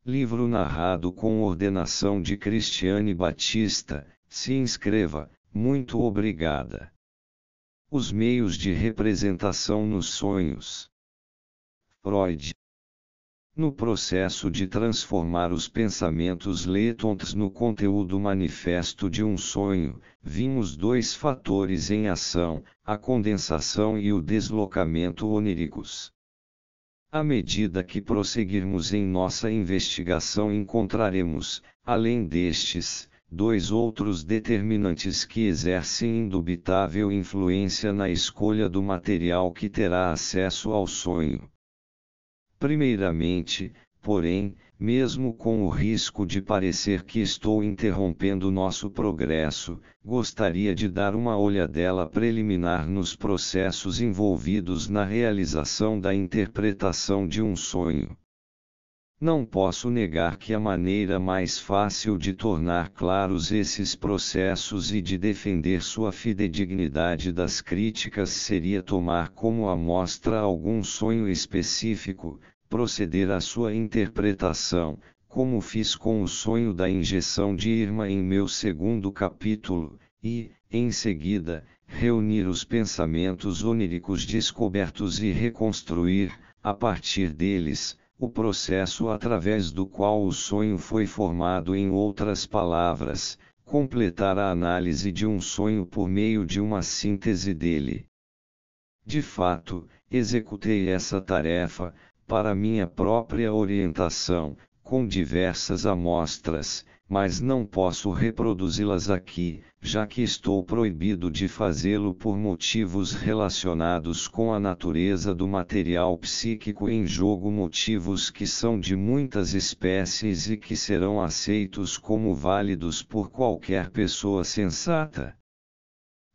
Livro narrado com ordenação de Cristiane Batista. Se inscreva, muito obrigada. Os meios de representação nos sonhos. Freud. No processo de transformar os pensamentos letons no conteúdo manifesto de um sonho, vimos dois fatores em ação, a condensação e o deslocamento oníricos. À medida que prosseguirmos em nossa investigação, encontraremos, além destes, dois outros determinantes que exercem indubitável influência na escolha do material que terá acesso ao sonho. Primeiramente, porém, mesmo com o risco de parecer que estou interrompendo nosso progresso, gostaria de dar uma olhadela preliminar nos processos envolvidos na realização da interpretação de um sonho. Não posso negar que a maneira mais fácil de tornar claros esses processos e de defender sua fidedignidade das críticas seria tomar como amostra algum sonho específico, proceder à sua interpretação, como fiz com o sonho da injeção de Irma em meu segundo capítulo, e, em seguida, reunir os pensamentos oníricos descobertos e reconstruir, a partir deles, o processo através do qual o sonho foi formado. Em outras palavras, completar a análise de um sonho por meio de uma síntese dele. De fato, executei essa tarefa, para minha própria orientação, com diversas amostras, mas não posso reproduzi-las aqui, já que estou proibido de fazê-lo por motivos relacionados com a natureza do material psíquico em jogo, motivos que são de muitas espécies e que serão aceitos como válidos por qualquer pessoa sensata.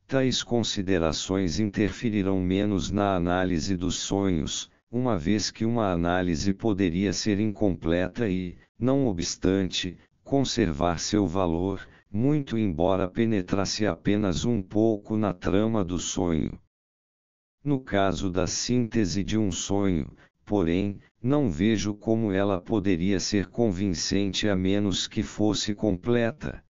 Tais considerações interferirão menos na análise dos sonhos, uma vez que uma análise poderia ser incompleta e, não obstante, conservar seu valor, muito embora penetrasse apenas um pouco na trama do sonho. No caso da síntese de um sonho, porém, não vejo como ela poderia ser convincente a menos que fosse completa.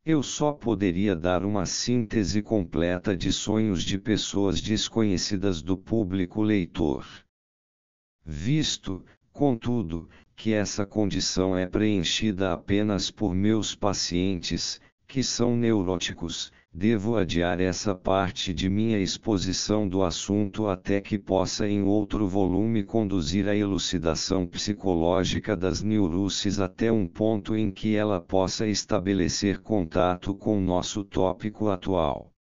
Eu só poderia dar uma síntese completa de sonhos de pessoas desconhecidas do público leitor. Visto, contudo, que essa condição é preenchida apenas por meus pacientes, que são neuróticos, devo adiar essa parte de minha exposição do assunto até que possa em outro volume conduzir a elucidação psicológica das neuroses até um ponto em que ela possa estabelecer contato com nosso tópico atual.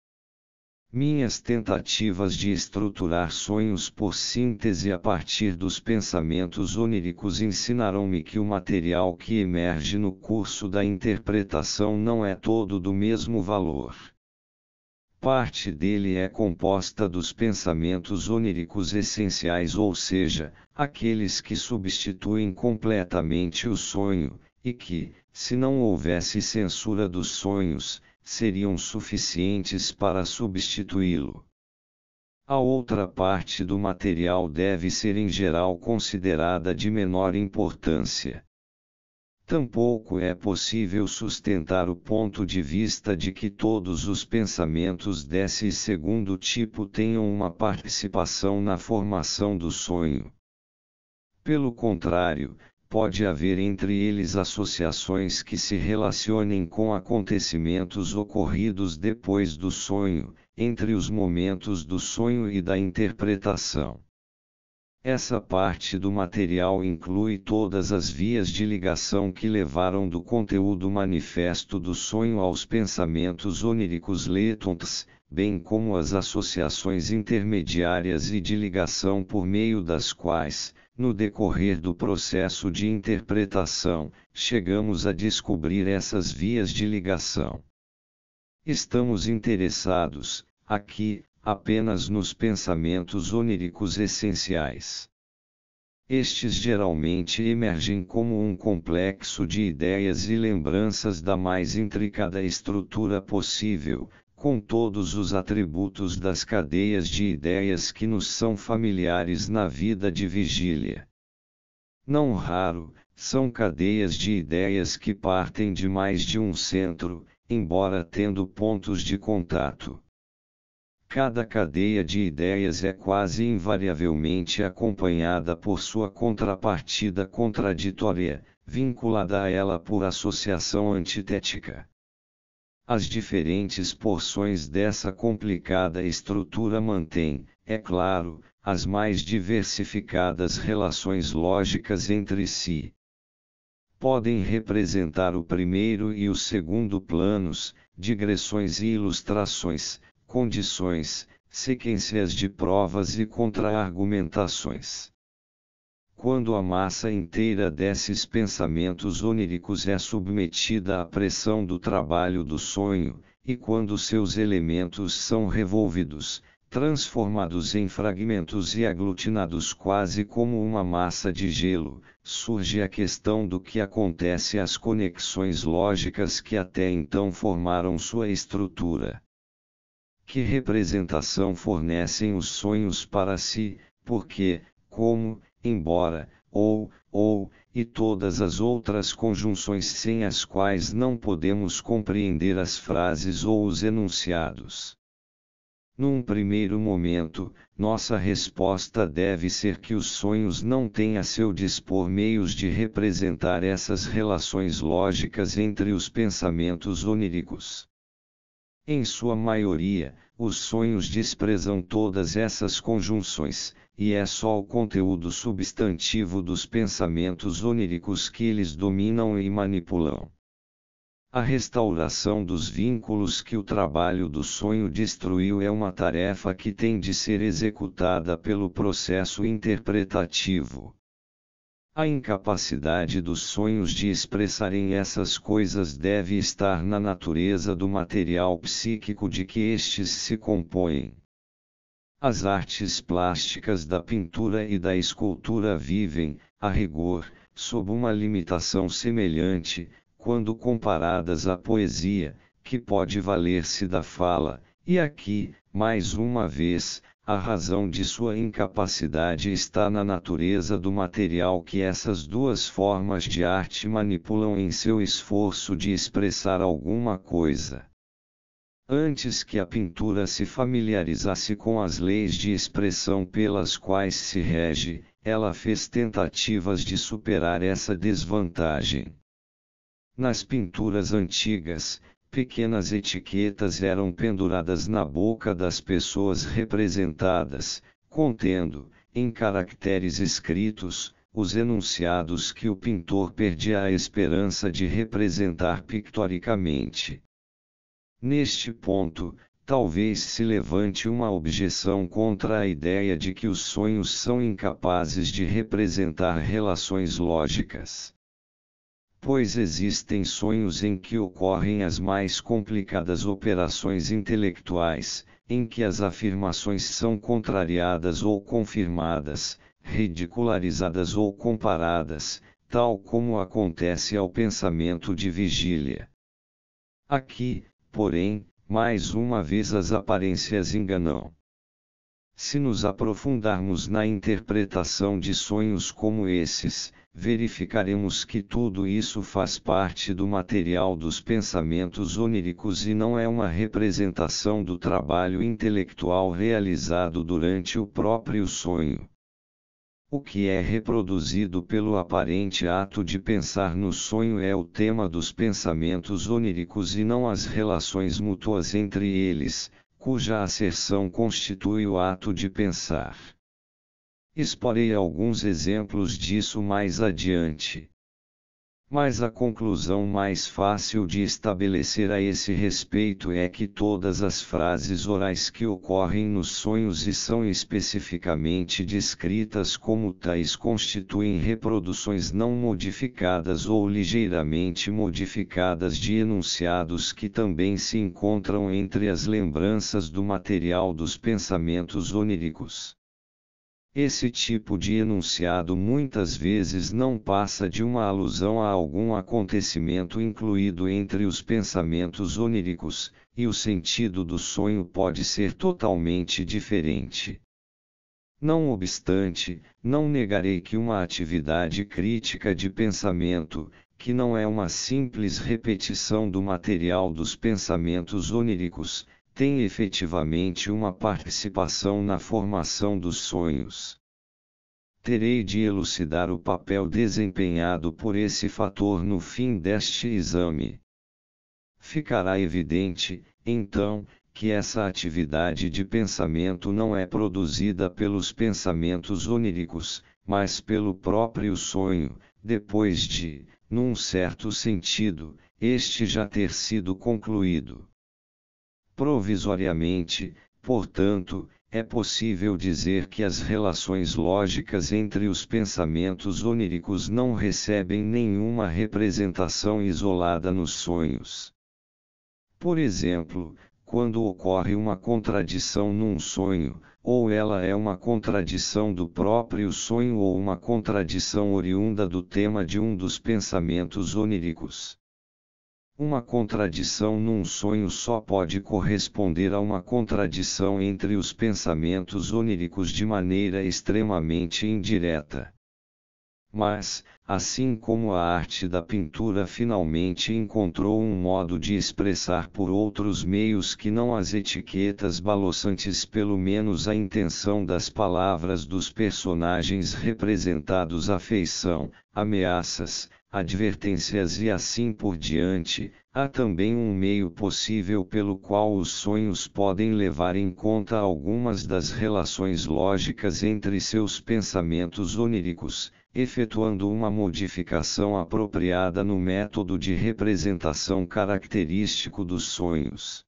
Minhas tentativas de estruturar sonhos por síntese a partir dos pensamentos oníricos ensinaram-me que o material que emerge no curso da interpretação não é todo do mesmo valor. Parte dele é composta dos pensamentos oníricos essenciais, ou seja, aqueles que substituem completamente o sonho, e que, se não houvesse censura dos sonhos, seriam suficientes para substituí-lo. A outra parte do material deve ser em geral considerada de menor importância. Tampouco é possível sustentar o ponto de vista de que todos os pensamentos desse segundo tipo tenham uma participação na formação do sonho. Pelo contrário, pode haver entre eles associações que se relacionem com acontecimentos ocorridos depois do sonho, entre os momentos do sonho e da interpretação. Essa parte do material inclui todas as vias de ligação que levaram do conteúdo manifesto do sonho aos pensamentos oníricos letons, bem como as associações intermediárias e de ligação por meio das quais, no decorrer do processo de interpretação, chegamos a descobrir essas vias de ligação. Estamos interessados, aqui, apenas nos pensamentos oníricos essenciais. Estes geralmente emergem como um complexo de ideias e lembranças da mais intricada estrutura possível, com todos os atributos das cadeias de ideias que nos são familiares na vida de vigília. Não raro, São cadeias de ideias que partem de mais de um centro, embora tendo pontos de contato. Cada cadeia de ideias é quase invariavelmente acompanhada por sua contrapartida contraditória, vinculada a ela por associação antitética. As diferentes porções dessa complicada estrutura mantêm, é claro, as mais diversificadas relações lógicas entre si. Podem representar o primeiro e o segundo planos, digressões e ilustrações, condições, sequências de provas e contra-argumentações. Quando a massa inteira desses pensamentos oníricos é submetida à pressão do trabalho do sonho, e quando seus elementos são revolvidos, transformados em fragmentos e aglutinados quase como uma massa de gelo, surge a questão do que acontece às conexões lógicas que até então formaram sua estrutura. Que representação fornecem os sonhos para si, porque, como, embora, e todas as outras conjunções sem as quais não podemos compreender as frases ou os enunciados? Num primeiro momento, nossa resposta deve ser que os sonhos não têm a seu dispor meios de representar essas relações lógicas entre os pensamentos oníricos. Em sua maioria, os sonhos desprezam todas essas conjunções, e é só o conteúdo substantivo dos pensamentos oníricos que eles dominam e manipulam. A restauração dos vínculos que o trabalho do sonho destruiu é uma tarefa que tem de ser executada pelo processo interpretativo. A incapacidade dos sonhos de expressarem essas coisas deve estar na natureza do material psíquico de que estes se compõem. As artes plásticas da pintura e da escultura vivem, a rigor, sob uma limitação semelhante, quando comparadas à poesia, que pode valer-se da fala, e aqui, mais uma vez, a razão de sua incapacidade está na natureza do material que essas duas formas de arte manipulam em seu esforço de expressar alguma coisa. Antes que a pintura se familiarizasse com as leis de expressão pelas quais se rege, ela fez tentativas de superar essa desvantagem. Nas pinturas antigas, pequenas etiquetas eram penduradas na boca das pessoas representadas, contendo, em caracteres escritos, os enunciados que o pintor perdia a esperança de representar pictoricamente. Neste ponto, talvez se levante uma objeção contra a ideia de que os sonhos são incapazes de representar relações lógicas. Pois existem sonhos em que ocorrem as mais complicadas operações intelectuais, em que as afirmações são contrariadas ou confirmadas, ridicularizadas ou comparadas, tal como acontece ao pensamento de vigília. Aqui, porém, mais uma vez as aparências enganam. Se nos aprofundarmos na interpretação de sonhos como esses, verificaremos que tudo isso faz parte do material dos pensamentos oníricos e não é uma representação do trabalho intelectual realizado durante o próprio sonho. O que é reproduzido pelo aparente ato de pensar no sonho é o tema dos pensamentos oníricos e não as relações mútuas entre eles, cuja asserção constitui o ato de pensar. Exporei alguns exemplos disso mais adiante. Mas a conclusão mais fácil de estabelecer a esse respeito é que todas as frases orais que ocorrem nos sonhos e são especificamente descritas como tais constituem reproduções não modificadas ou ligeiramente modificadas de enunciados que também se encontram entre as lembranças do material dos pensamentos oníricos. Esse tipo de enunciado muitas vezes não passa de uma alusão a algum acontecimento incluído entre os pensamentos oníricos, e o sentido do sonho pode ser totalmente diferente. Não obstante, não negarei que uma atividade crítica de pensamento, que não é uma simples repetição do material dos pensamentos oníricos, tem efetivamente uma participação na formação dos sonhos. Terei de elucidar o papel desempenhado por esse fator no fim deste exame. Ficará evidente, então, que essa atividade de pensamento não é produzida pelos pensamentos oníricos, mas pelo próprio sonho, depois de, num certo sentido, este já ter sido concluído. Provisoriamente, portanto, é possível dizer que as relações lógicas entre os pensamentos oníricos não recebem nenhuma representação isolada nos sonhos. Por exemplo, quando ocorre uma contradição num sonho, ou ela é uma contradição do próprio sonho ou uma contradição oriunda do tema de um dos pensamentos oníricos. Uma contradição num sonho só pode corresponder a uma contradição entre os pensamentos oníricos de maneira extremamente indireta. Mas, assim como a arte da pintura finalmente encontrou um modo de expressar por outros meios que não as etiquetas balouçantes, pelo menos a intenção das palavras dos personagens representados, afeição, ameaças, advertências e assim por diante, há também um meio possível pelo qual os sonhos podem levar em conta algumas das relações lógicas entre seus pensamentos oníricos, efetuando uma modificação apropriada no método de representação característico dos sonhos.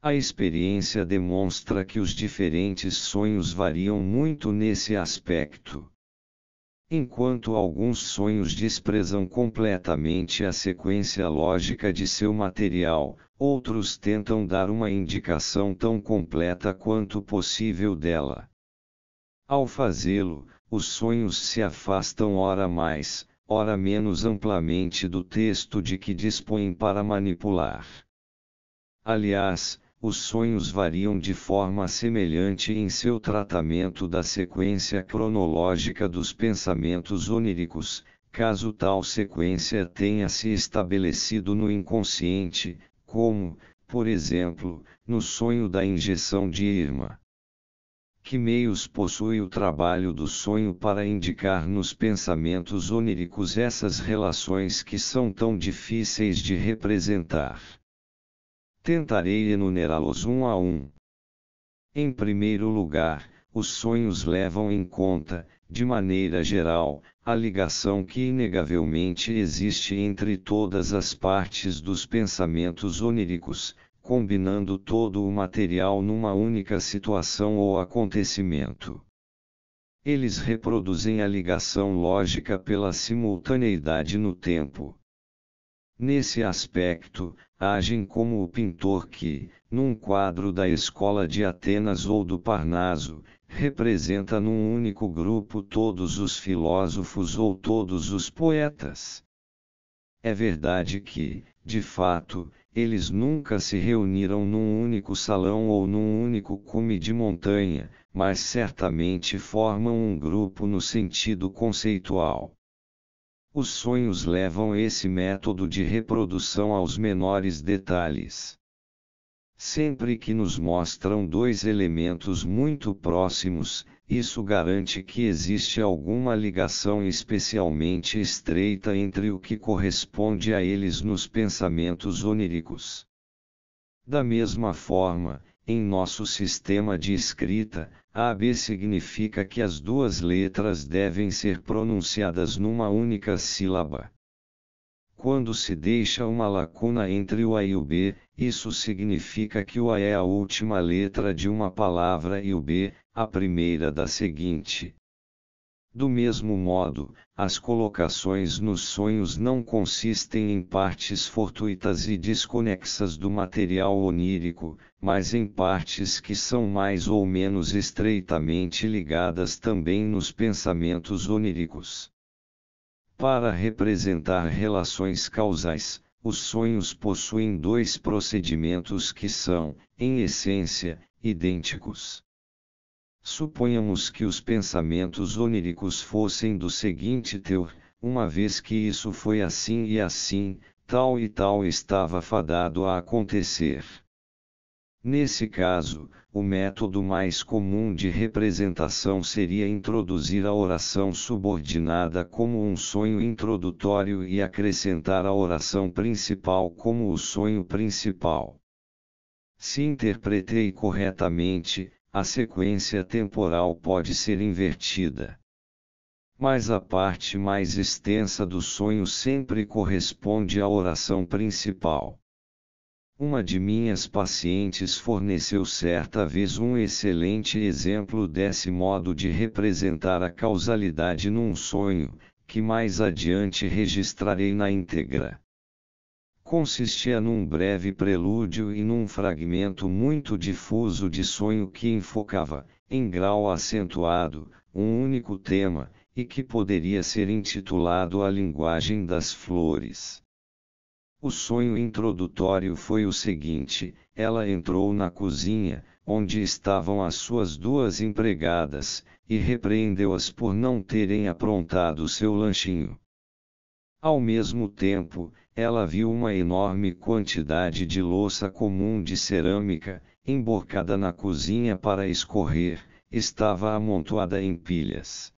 A experiência demonstra que os diferentes sonhos variam muito nesse aspecto. Enquanto alguns sonhos desprezam completamente a sequência lógica de seu material, outros tentam dar uma indicação tão completa quanto possível dela. Ao fazê-lo, os sonhos se afastam ora mais, ora menos amplamente do texto de que dispõem para manipular. Aliás, os sonhos variam de forma semelhante em seu tratamento da sequência cronológica dos pensamentos oníricos, caso tal sequência tenha se estabelecido no inconsciente, como, por exemplo, no sonho da injeção de Irma. Que meios possui o trabalho do sonho para indicar nos pensamentos oníricos essas relações que são tão difíceis de representar? Tentarei enumerá-los um a um. Em primeiro lugar, os sonhos levam em conta, de maneira geral, a ligação que inegavelmente existe entre todas as partes dos pensamentos oníricos, combinando todo o material numa única situação ou acontecimento. Eles reproduzem a ligação lógica pela simultaneidade no tempo. Nesse aspecto, agem como o pintor que, num quadro da escola de Atenas ou do Parnaso, representa num único grupo todos os filósofos ou todos os poetas. É verdade que, de fato, eles nunca se reuniram num único salão ou num único cume de montanha, mas certamente formam um grupo no sentido conceitual. Os sonhos levam esse método de reprodução aos menores detalhes. Sempre que nos mostram dois elementos muito próximos, isso garante que existe alguma ligação especialmente estreita entre o que corresponde a eles nos pensamentos oníricos. Da mesma forma, em nosso sistema de escrita, AB significa que as duas letras devem ser pronunciadas numa única sílaba. Quando se deixa uma lacuna entre o A e o B, isso significa que o A é a última letra de uma palavra e o B, a primeira da seguinte. Do mesmo modo, as colocações nos sonhos não consistem em partes fortuitas e desconexas do material onírico, mas em partes que são mais ou menos estreitamente ligadas também nos pensamentos oníricos. Para representar relações causais, os sonhos possuem dois procedimentos que são, em essência, idênticos. Suponhamos que os pensamentos oníricos fossem do seguinte teor: uma vez que isso foi assim e assim, tal e tal estava fadado a acontecer. Nesse caso, o método mais comum de representação seria introduzir a oração subordinada como um sonho introdutório e acrescentar a oração principal como o sonho principal. Se interpretei corretamente, a sequência temporal pode ser invertida. Mas a parte mais extensa do sonho sempre corresponde à oração principal. Uma de minhas pacientes forneceu certa vez um excelente exemplo desse modo de representar a causalidade num sonho, que mais adiante registrarei na íntegra. Consistia num breve prelúdio e num fragmento muito difuso de sonho que enfocava, em grau acentuado, um único tema, e que poderia ser intitulado A Linguagem das Flores. O sonho introdutório foi o seguinte: ela entrou na cozinha, onde estavam as suas duas empregadas, e repreendeu-as por não terem aprontado seu lanchinho. Ao mesmo tempo, ela viu uma enorme quantidade de louça comum de cerâmica, emborcada na cozinha para escorrer, estava amontoada em pilhas.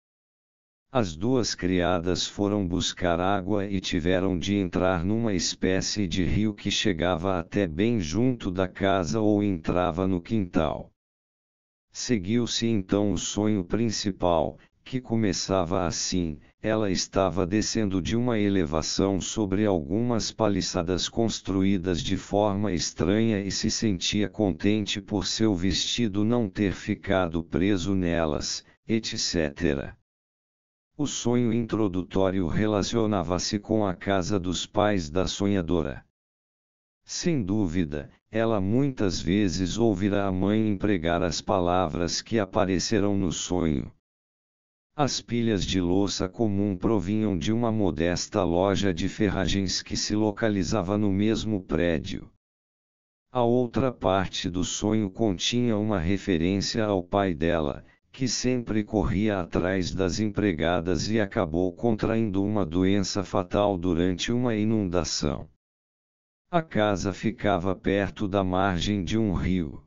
As duas criadas foram buscar água e tiveram de entrar numa espécie de rio que chegava até bem junto da casa ou entrava no quintal. Seguiu-se então o sonho principal, que começava assim: ela estava descendo de uma elevação sobre algumas paliçadas construídas de forma estranha e se sentia contente por seu vestido não ter ficado preso nelas, etc. O sonho introdutório relacionava-se com a casa dos pais da sonhadora. Sem dúvida, ela muitas vezes ouvirá a mãe empregar as palavras que aparecerão no sonho. As pilhas de louça comum provinham de uma modesta loja de ferragens que se localizava no mesmo prédio. A outra parte do sonho continha uma referência ao pai dela, que sempre corria atrás das empregadas e acabou contraindo uma doença fatal durante uma inundação. A casa ficava perto da margem de um rio.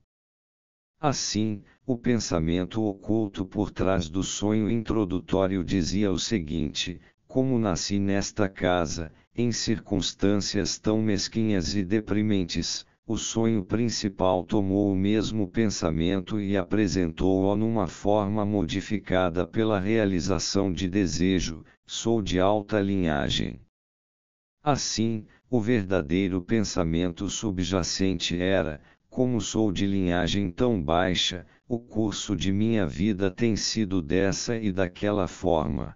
Assim, o pensamento oculto por trás do sonho introdutório dizia o seguinte: como nasci nesta casa, em circunstâncias tão mesquinhas e deprimentes, o sonho principal tomou o mesmo pensamento e apresentou-o numa forma modificada pela realização de desejo: sou de alta linhagem. Assim, o verdadeiro pensamento subjacente era: como sou de linhagem tão baixa, o curso de minha vida tem sido dessa e daquela forma.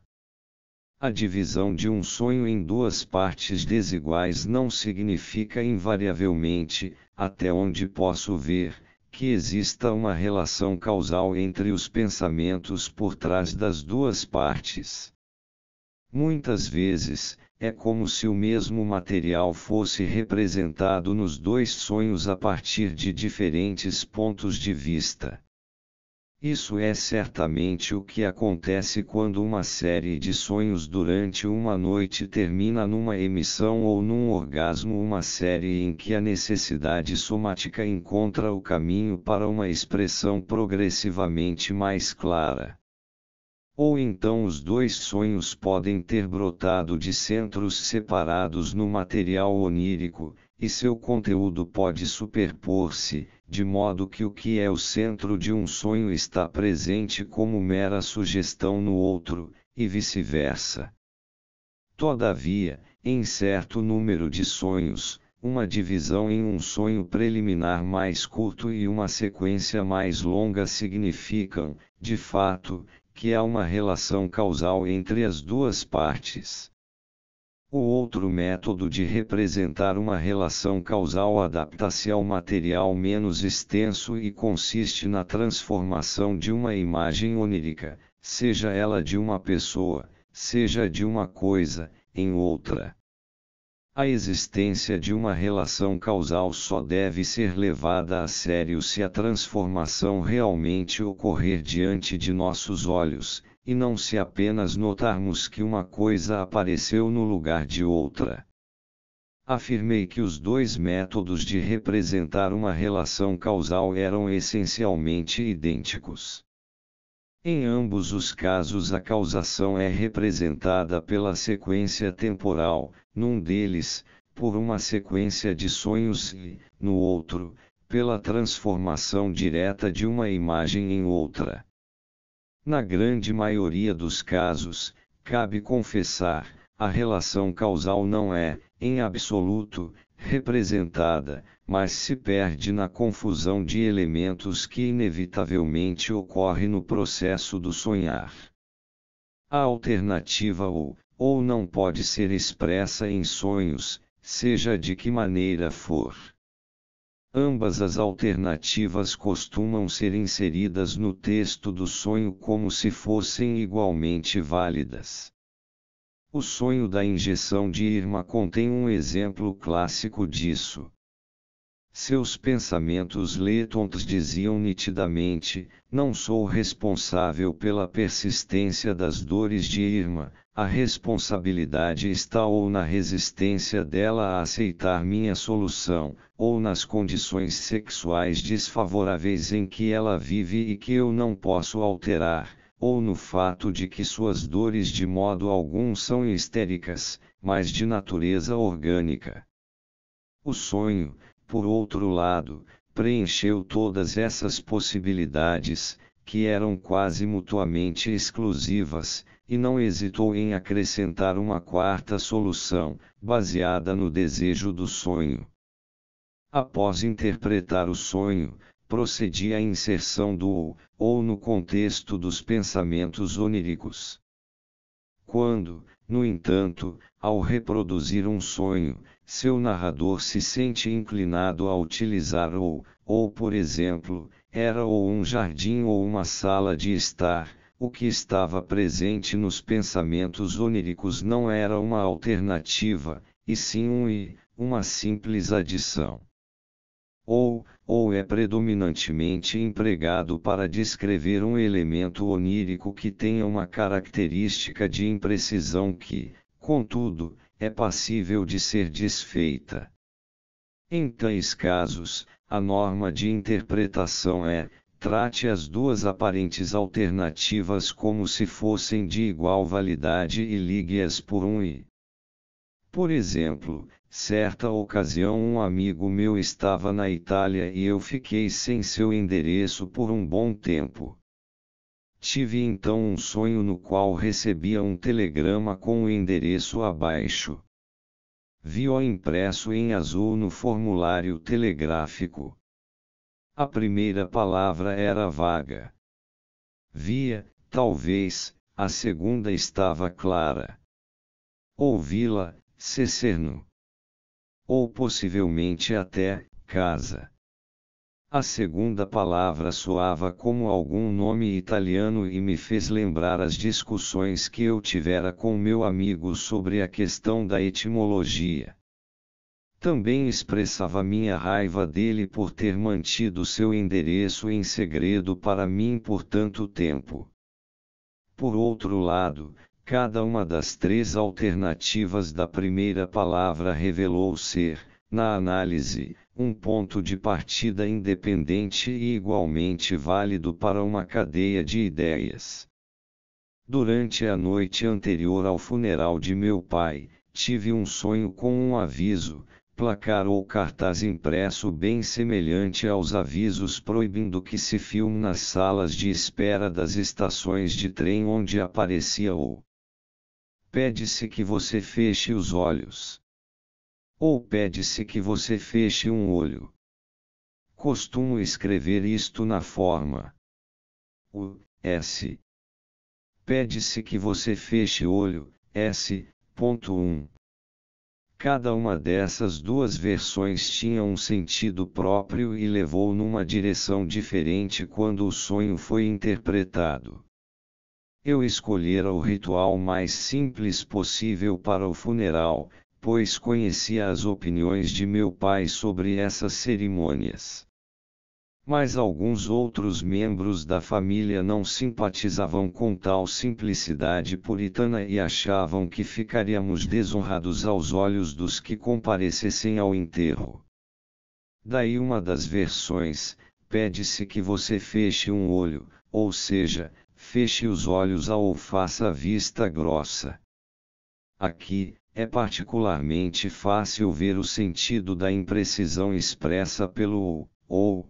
A divisão de um sonho em duas partes desiguais não significa invariavelmente, até onde posso ver, que exista uma relação causal entre os pensamentos por trás das duas partes. Muitas vezes, é como se o mesmo material fosse representado nos dois sonhos a partir de diferentes pontos de vista. Isso é certamente o que acontece quando uma série de sonhos durante uma noite termina numa emissão ou num orgasmo, uma série em que a necessidade somática encontra o caminho para uma expressão progressivamente mais clara. Ou então os dois sonhos podem ter brotado de centros separados no material onírico, e seu conteúdo pode superpor-se, de modo que o que é o centro de um sonho está presente como mera sugestão no outro, e vice-versa. Todavia, em certo número de sonhos, uma divisão em um sonho preliminar mais curto e uma sequência mais longa significam, de fato, que há uma relação causal entre as duas partes. O outro método de representar uma relação causal adapta-se ao material menos extenso e consiste na transformação de uma imagem onírica, seja ela de uma pessoa, seja de uma coisa, em outra. A existência de uma relação causal só deve ser levada a sério se a transformação realmente ocorrer diante de nossos olhos, e não se apenas notarmos que uma coisa apareceu no lugar de outra. Afirmei que os dois métodos de representar uma relação causal eram essencialmente idênticos. Em ambos os casos, a causação é representada pela sequência temporal, num deles, por uma sequência de sonhos e, no outro, pela transformação direta de uma imagem em outra. Na grande maioria dos casos, cabe confessar, a relação causal não é, em absoluto, representada, mas se perde na confusão de elementos que inevitavelmente ocorre no processo do sonhar. A alternativa ou não pode ser expressa em sonhos, seja de que maneira for. Ambas as alternativas costumam ser inseridas no texto do sonho como se fossem igualmente válidas. O sonho da injeção de Irma contém um exemplo clássico disso. Seus pensamentos letontos diziam nitidamente: não sou responsável pela persistência das dores de Irma, a responsabilidade está ou na resistência dela a aceitar minha solução, ou nas condições sexuais desfavoráveis em que ela vive e que eu não posso alterar, ou no fato de que suas dores de modo algum são histéricas, mas de natureza orgânica. O sonho, por outro lado, preencheu todas essas possibilidades, que eram quase mutuamente exclusivas, e não hesitou em acrescentar uma quarta solução, baseada no desejo do sonho. Após interpretar o sonho, procedi à inserção do ou no contexto dos pensamentos oníricos. Quando, no entanto, ao reproduzir um sonho, seu narrador se sente inclinado a utilizar ou por exemplo, era ou um jardim ou uma sala de estar, o que estava presente nos pensamentos oníricos não era uma alternativa, e sim uma simples adição. Ou é predominantemente empregado para descrever um elemento onírico que tenha uma característica de imprecisão que, contudo, é passível de ser desfeita. Em tais casos, a norma de interpretação é: trate as duas aparentes alternativas como se fossem de igual validade e ligue-as por um i. Por exemplo, certa ocasião um amigo meu estava na Itália e eu fiquei sem seu endereço por um bom tempo. Tive então um sonho no qual recebia um telegrama com o endereço abaixo. Vi-o impresso em azul no formulário telegráfico. A primeira palavra era vaga. Via, talvez, a segunda estava clara. Ouvi-la, Cecerno. Ou possivelmente até, casa. A segunda palavra soava como algum nome italiano e me fez lembrar as discussões que eu tivera com meu amigo sobre a questão da etimologia. Também expressava minha raiva dele por ter mantido seu endereço em segredo para mim por tanto tempo. Por outro lado, cada uma das três alternativas da primeira palavra revelou ser, na análise, um ponto de partida independente e igualmente válido para uma cadeia de ideias. Durante a noite anterior ao funeral de meu pai, tive um sonho com um aviso, placar ou cartaz impresso bem semelhante aos avisos proibindo que se filme nas salas de espera das estações de trem onde aparecia o pede-se que você feche os olhos. Ou pede-se que você feche um olho. Costumo escrever isto na forma S. Pede-se que você feche olho, S.1. Cada uma dessas duas versões tinha um sentido próprio e levou numa direção diferente quando o sonho foi interpretado. Eu escolhera o ritual mais simples possível para o funeral, pois conhecia as opiniões de meu pai sobre essas cerimônias. Mas alguns outros membros da família não simpatizavam com tal simplicidade puritana e achavam que ficaríamos desonrados aos olhos dos que comparecessem ao enterro. Daí uma das versões: pede-se que você feche um olho, ou seja, feche os olhos ou faça a vista grossa. Aqui, é particularmente fácil ver o sentido da imprecisão expressa pelo ou.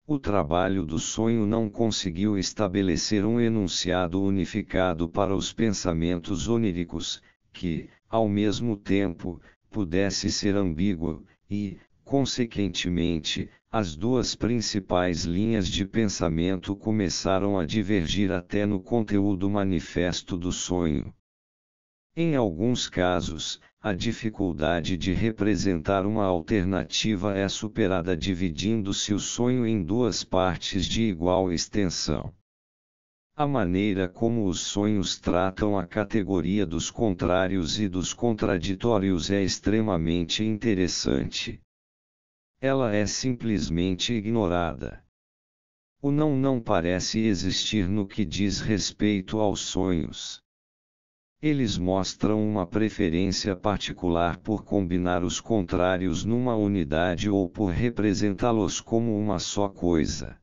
O trabalho do sonho não conseguiu estabelecer um enunciado unificado para os pensamentos oníricos, que, ao mesmo tempo, pudesse ser ambíguo, e, consequentemente, as duas principais linhas de pensamento começaram a divergir até no conteúdo manifesto do sonho. Em alguns casos, a dificuldade de representar uma alternativa é superada dividindo-se o sonho em duas partes de igual extensão. A maneira como os sonhos tratam a categoria dos contrários e dos contraditórios é extremamente interessante. Ela é simplesmente ignorada. O não parece existir no que diz respeito aos sonhos. Eles mostram uma preferência particular por combinar os contrários numa unidade ou por representá-los como uma só coisa.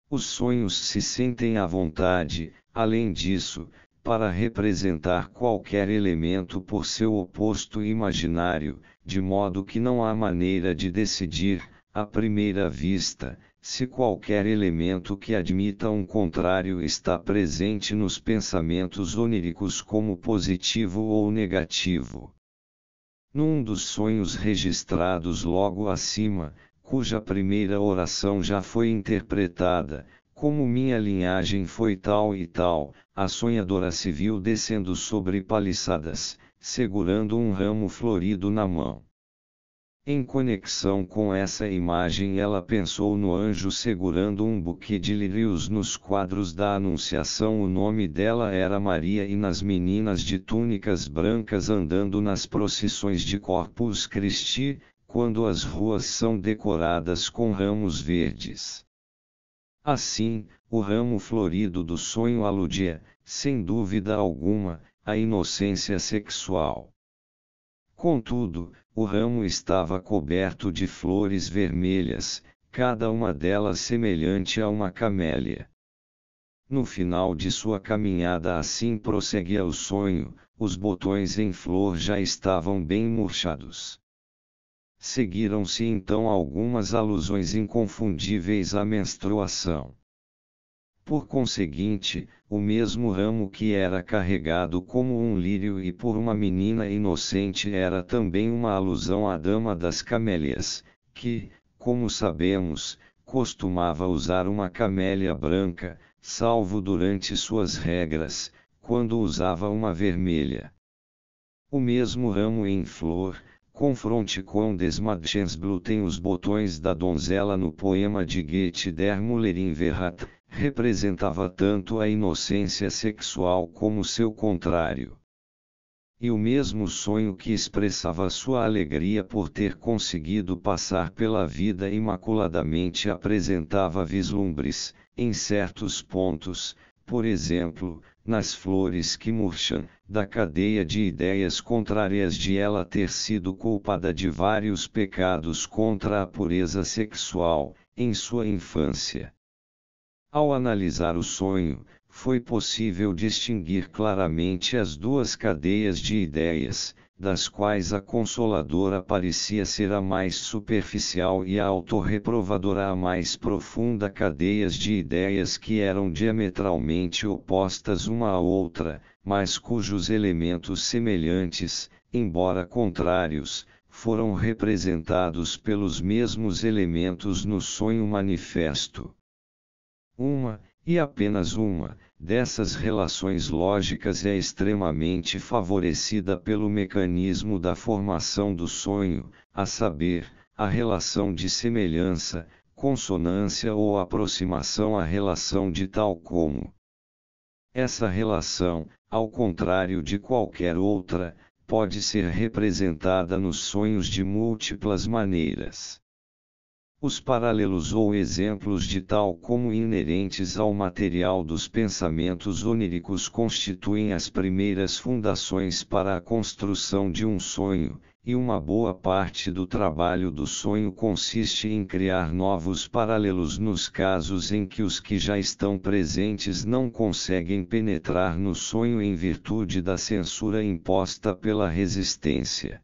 Os sonhos se sentem à vontade, além disso, para representar qualquer elemento por seu oposto imaginário, de modo que não há maneira de decidir, à primeira vista, se qualquer elemento que admita um contrário está presente nos pensamentos oníricos como positivo ou negativo. Num dos sonhos registrados logo acima, cuja primeira oração já foi interpretada, como minha linhagem foi tal e tal, a sonhadora se viu descendo sobre paliçadas, segurando um ramo florido na mão. Em conexão com essa imagem, ela pensou no anjo segurando um buquê de lírios nos quadros da Anunciação. O nome dela era Maria, e nas meninas de túnicas brancas andando nas procissões de Corpus Christi, quando as ruas são decoradas com ramos verdes. Assim, o ramo florido do sonho aludia, sem dúvida alguma, à inocência sexual. Contudo, o ramo estava coberto de flores vermelhas, cada uma delas semelhante a uma camélia. No final de sua caminhada, assim prosseguia o sonho, os botões em flor já estavam bem murchados. Seguiram-se então algumas alusões inconfundíveis à menstruação. Por conseguinte, o mesmo ramo que era carregado como um lírio e por uma menina inocente era também uma alusão à Dama das Camélias, que, como sabemos, costumava usar uma camélia branca, salvo durante suas regras, quando usava uma vermelha. O mesmo ramo em flor, confronte com des Madchensblue, tem os botões da donzela no poema de Goethe Der Müllerin Verrat, representava tanto a inocência sexual como seu contrário. E o mesmo sonho que expressava sua alegria por ter conseguido passar pela vida imaculadamente apresentava vislumbres, em certos pontos, por exemplo, nas flores que murcham, da cadeia de ideias contrárias de ela ter sido culpada de vários pecados contra a pureza sexual, em sua infância. Ao analisar o sonho, foi possível distinguir claramente as duas cadeias de ideias, das quais a consoladora parecia ser a mais superficial e a autorreprovadora a mais profunda, cadeias de ideias que eram diametralmente opostas uma à outra, mas cujos elementos semelhantes, embora contrários, foram representados pelos mesmos elementos no sonho manifesto. Uma, e apenas uma, dessas relações lógicas é extremamente favorecida pelo mecanismo da formação do sonho, a saber, a relação de semelhança, consonância ou aproximação à relação de tal como. Essa relação, ao contrário de qualquer outra, pode ser representada nos sonhos de múltiplas maneiras. Os paralelos ou exemplos de tal como inerentes ao material dos pensamentos oníricos constituem as primeiras fundações para a construção de um sonho, e uma boa parte do trabalho do sonho consiste em criar novos paralelos nos casos em que os que já estão presentes não conseguem penetrar no sonho em virtude da censura imposta pela resistência.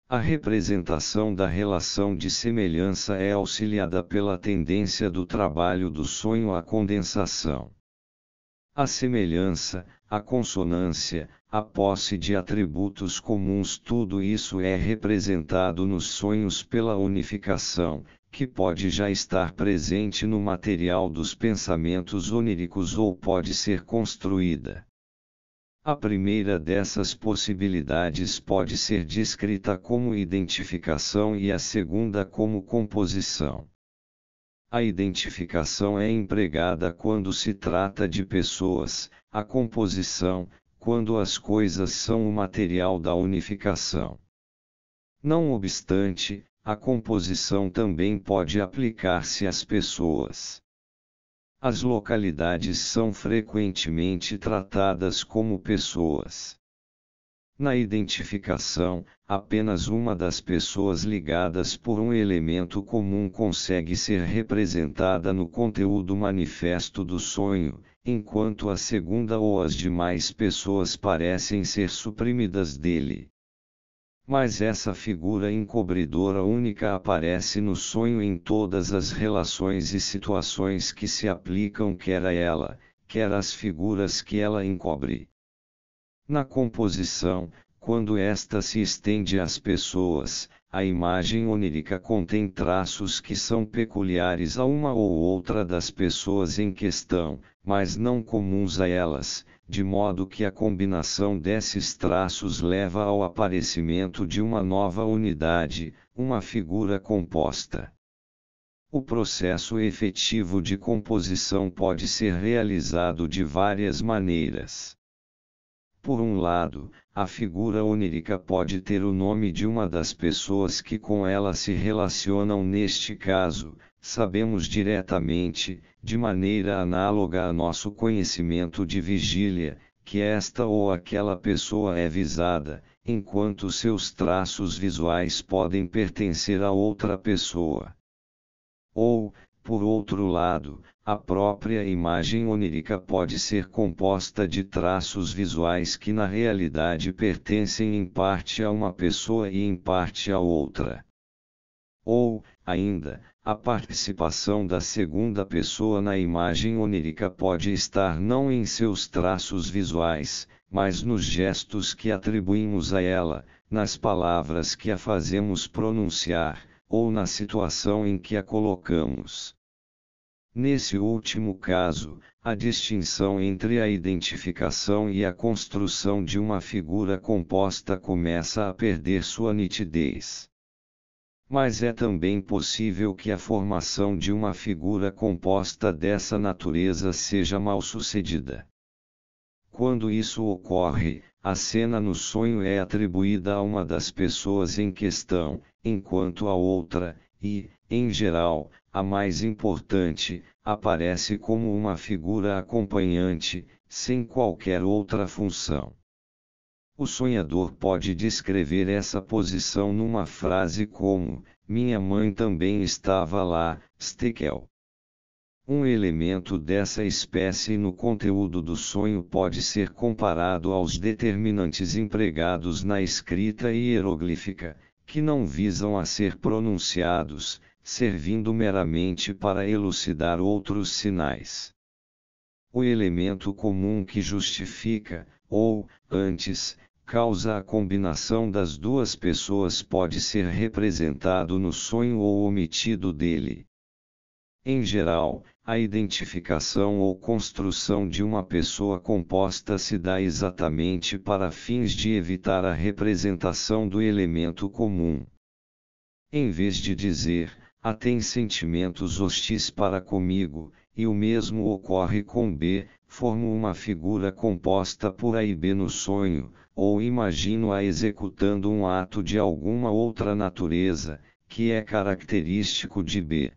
A representação da relação de semelhança é auxiliada pela tendência do trabalho do sonho à condensação. A semelhança, a consonância, a posse de atributos comuns, tudo isso é representado nos sonhos pela unificação, que pode já estar presente no material dos pensamentos oníricos ou pode ser construída. A primeira dessas possibilidades pode ser descrita como identificação e a segunda como composição. A identificação é empregada quando se trata de pessoas, a composição, quando as coisas são o material da unificação. Não obstante, a composição também pode aplicar-se às pessoas. As localidades são frequentemente tratadas como pessoas. Na identificação, apenas uma das pessoas ligadas por um elemento comum consegue ser representada no conteúdo manifesto do sonho, enquanto a segunda ou as demais pessoas parecem ser suprimidas dele. Mas essa figura encobridora única aparece no sonho em todas as relações e situações que se aplicam quer a ela, quer às figuras que ela encobre. Na composição, quando esta se estende às pessoas, a imagem onírica contém traços que são peculiares a uma ou outra das pessoas em questão, mas não comuns a elas, de modo que a combinação desses traços leva ao aparecimento de uma nova unidade, uma figura composta. O processo efetivo de composição pode ser realizado de várias maneiras. Por um lado, a figura onírica pode ter o nome de uma das pessoas que com ela se relacionam. Neste caso, sabemos diretamente, de maneira análoga a nosso conhecimento de vigília, que esta ou aquela pessoa é visada, enquanto seus traços visuais podem pertencer a outra pessoa. Ou, por outro lado, a própria imagem onírica pode ser composta de traços visuais que na realidade pertencem em parte a uma pessoa e em parte a outra. Ou, ainda, a participação da segunda pessoa na imagem onírica pode estar não em seus traços visuais, mas nos gestos que atribuímos a ela, nas palavras que a fazemos pronunciar, ou na situação em que a colocamos. Nesse último caso, a distinção entre a identificação e a construção de uma figura composta começa a perder sua nitidez. Mas é também possível que a formação de uma figura composta dessa natureza seja mal-sucedida. Quando isso ocorre, a cena no sonho é atribuída a uma das pessoas em questão, enquanto a outra, e, em geral, a mais importante, aparece como uma figura acompanhante, sem qualquer outra função. O sonhador pode descrever essa posição numa frase como: "Minha mãe também estava lá, Stekel." Um elemento dessa espécie no conteúdo do sonho pode ser comparado aos determinantes empregados na escrita hieroglífica, que não visam a ser pronunciados, servindo meramente para elucidar outros sinais. O elemento comum que justifica, ou, antes, causa a combinação das duas pessoas pode ser representado no sonho ou omitido dele. Em geral, a identificação ou construção de uma pessoa composta se dá exatamente para fins de evitar a representação do elemento comum. Em vez de dizer: "A tem sentimentos hostis para comigo, e o mesmo ocorre com B", formo uma figura composta por A e B no sonho, ou imagino-a executando um ato de alguma outra natureza, que é característico de B.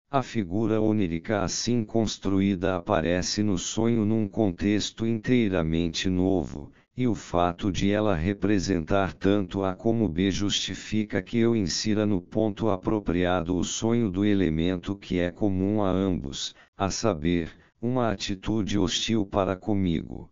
A figura onírica assim construída aparece no sonho num contexto inteiramente novo, e o fato de ela representar tanto A como B justifica que eu insira no ponto apropriado o sonho do elemento que é comum a ambos, a saber, uma atitude hostil para comigo.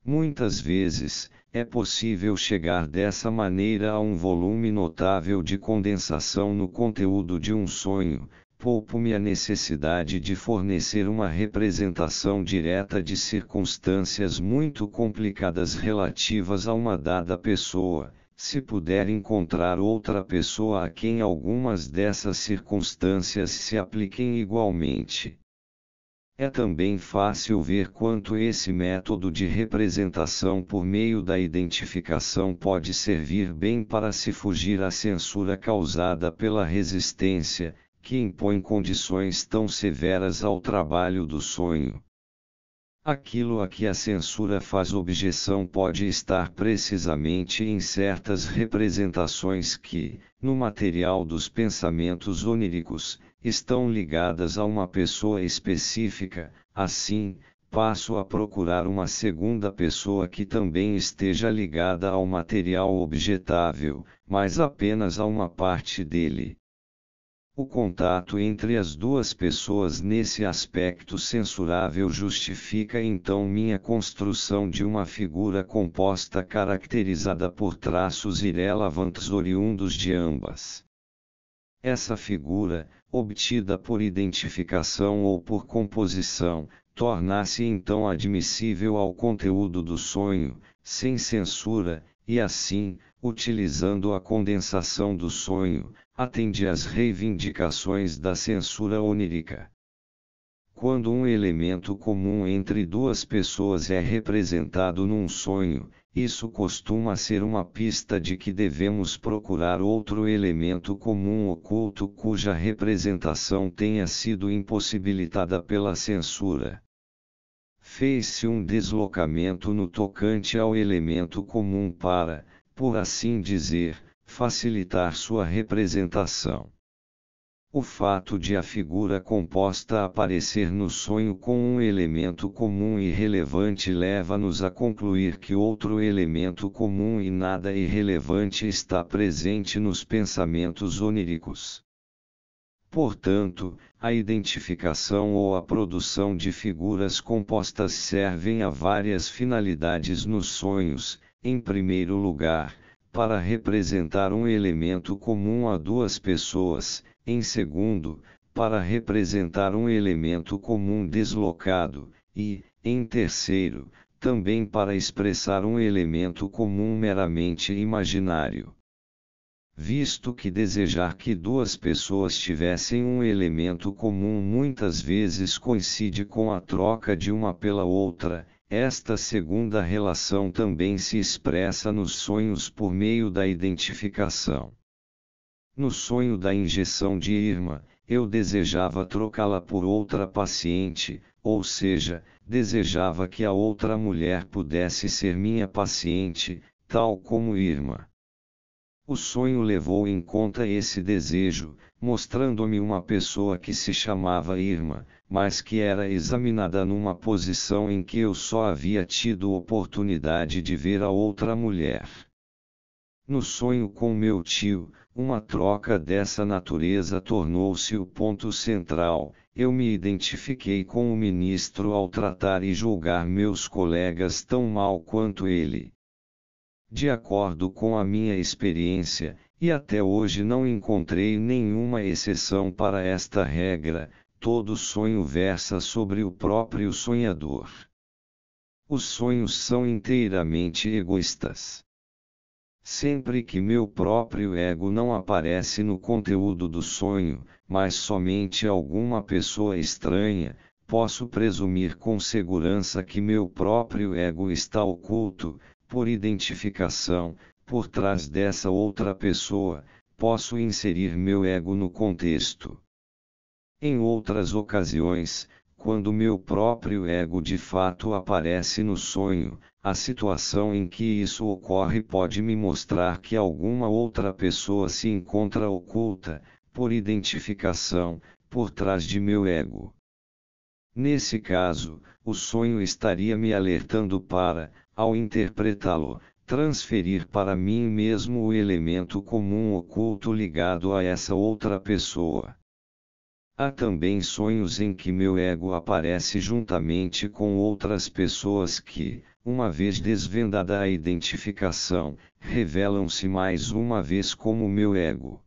Muitas vezes, é possível chegar dessa maneira a um volume notável de condensação no conteúdo de um sonho. Poupo-me a necessidade de fornecer uma representação direta de circunstâncias muito complicadas relativas a uma dada pessoa, se puder encontrar outra pessoa a quem algumas dessas circunstâncias se apliquem igualmente. É também fácil ver quanto esse método de representação por meio da identificação pode servir bem para se fugir à censura causada pela resistência, que impõe condições tão severas ao trabalho do sonho. Aquilo a que a censura faz objeção pode estar precisamente em certas representações que, no material dos pensamentos oníricos, estão ligadas a uma pessoa específica. Assim, passo a procurar uma segunda pessoa que também esteja ligada ao material objetável, mas apenas a uma parte dele. O contato entre as duas pessoas nesse aspecto censurável justifica então minha construção de uma figura composta caracterizada por traços irrelevantes oriundos de ambas. Essa figura, obtida por identificação ou por composição, torna-se então admissível ao conteúdo do sonho, sem censura, e assim, utilizando a condensação do sonho, atende às reivindicações da censura onírica. Quando um elemento comum entre duas pessoas é representado num sonho, isso costuma ser uma pista de que devemos procurar outro elemento comum oculto cuja representação tenha sido impossibilitada pela censura. Fez-se um deslocamento no tocante ao elemento comum para, por assim dizer, facilitar sua representação. O fato de a figura composta aparecer no sonho com um elemento comum irrelevante leva-nos a concluir que outro elemento comum e nada irrelevante está presente nos pensamentos oníricos. Portanto, a identificação ou a produção de figuras compostas servem a várias finalidades nos sonhos. Em primeiro lugar, para representar um elemento comum a duas pessoas, em segundo, para representar um elemento comum deslocado, e, em terceiro, também para expressar um elemento comum meramente imaginário. Visto que desejar que duas pessoas tivessem um elemento comum muitas vezes coincide com a troca de uma pela outra, esta segunda relação também se expressa nos sonhos por meio da identificação. No sonho da injeção de Irma, eu desejava trocá-la por outra paciente, ou seja, desejava que a outra mulher pudesse ser minha paciente, tal como Irma. O sonho levou em conta esse desejo, mostrando-me uma pessoa que se chamava Irma, mas que era examinada numa posição em que eu só havia tido oportunidade de ver a outra mulher. No sonho com meu tio, uma troca dessa natureza tornou-se o ponto central. Eu me identifiquei com o ministro ao tratar e julgar meus colegas tão mal quanto ele. De acordo com a minha experiência, e até hoje não encontrei nenhuma exceção para esta regra, todo sonho versa sobre o próprio sonhador. Os sonhos são inteiramente egoístas. Sempre que meu próprio ego não aparece no conteúdo do sonho, mas somente alguma pessoa estranha, posso presumir com segurança que meu próprio ego está oculto, por identificação, por trás dessa outra pessoa, posso inserir meu ego no contexto. Em outras ocasiões, quando meu próprio ego de fato aparece no sonho, a situação em que isso ocorre pode me mostrar que alguma outra pessoa se encontra oculta, por identificação, por trás de meu ego. Nesse caso, o sonho estaria me alertando para, ao interpretá-lo, transferir para mim mesmo o elemento comum oculto ligado a essa outra pessoa. Há também sonhos em que meu ego aparece juntamente com outras pessoas que, uma vez desvendada a identificação, revelam-se mais uma vez como meu ego.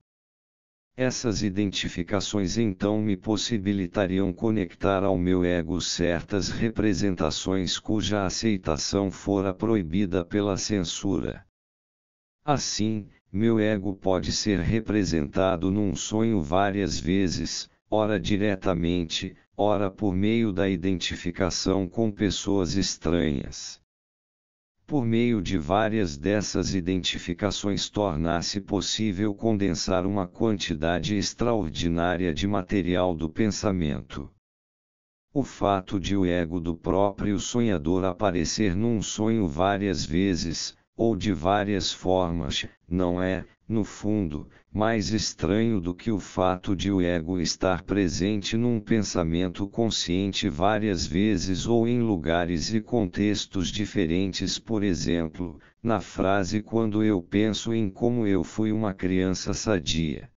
Essas identificações então me possibilitariam conectar ao meu ego certas representações cuja aceitação fora proibida pela censura. Assim, meu ego pode ser representado num sonho várias vezes, ora diretamente, ora por meio da identificação com pessoas estranhas. Por meio de várias dessas identificações torna-se possível condensar uma quantidade extraordinária de material do pensamento. O fato de o ego do próprio sonhador aparecer num sonho várias vezes, ou de várias formas, não é, no fundo, mais estranho do que o fato de o ego estar presente num pensamento consciente várias vezes ou em lugares e contextos diferentes, por exemplo, na frase quando eu penso em como eu fui uma criança sadia.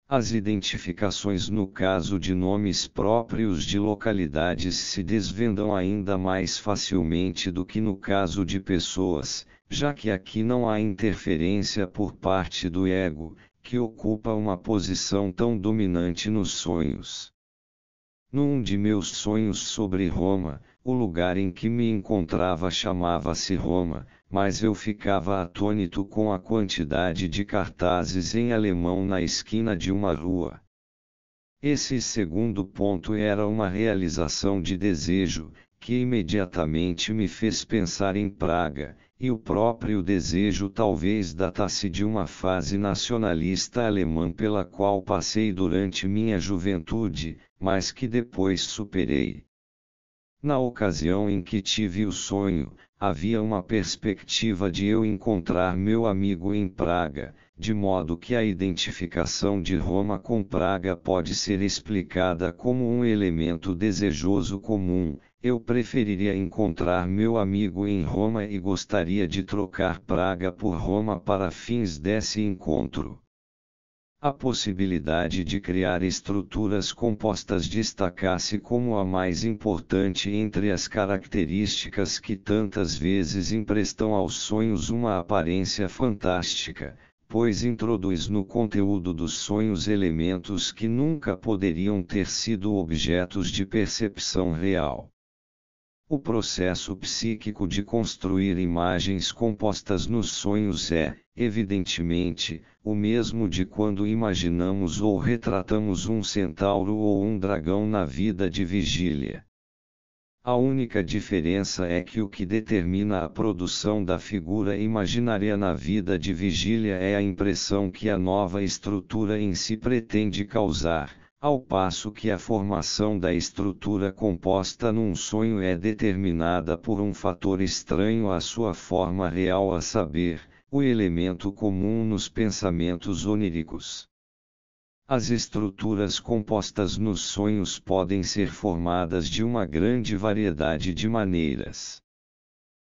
As identificações no caso de nomes próprios de localidades se desvendam ainda mais facilmente do que no caso de pessoas, já que aqui não há interferência por parte do ego, que ocupa uma posição tão dominante nos sonhos. Num de meus sonhos sobre Roma, o lugar em que me encontrava chamava-se Roma, mas eu ficava atônito com a quantidade de cartazes em alemão na esquina de uma rua. Esse segundo ponto era uma realização de desejo, que imediatamente me fez pensar em Praga, e o próprio desejo talvez datasse de uma fase nacionalista alemã pela qual passei durante minha juventude, mas que depois superei. Na ocasião em que tive o sonho, havia uma perspectiva de eu encontrar meu amigo em Praga, de modo que a identificação de Roma com Praga pode ser explicada como um elemento desejoso comum. Eu preferiria encontrar meu amigo em Roma e gostaria de trocar Praga por Roma para fins desse encontro. A possibilidade de criar estruturas compostas destacasse como a mais importante entre as características que tantas vezes emprestam aos sonhos uma aparência fantástica, pois introduz no conteúdo dos sonhos elementos que nunca poderiam ter sido objetos de percepção real. O processo psíquico de construir imagens compostas nos sonhos é, evidentemente, o mesmo de quando imaginamos ou retratamos um centauro ou um dragão na vida de vigília. A única diferença é que o que determina a produção da figura imaginária na vida de vigília é a impressão que a nova estrutura em si pretende causar, ao passo que a formação da estrutura composta num sonho é determinada por um fator estranho à sua forma real, a saber, o elemento comum nos pensamentos oníricos. As estruturas compostas nos sonhos podem ser formadas de uma grande variedade de maneiras.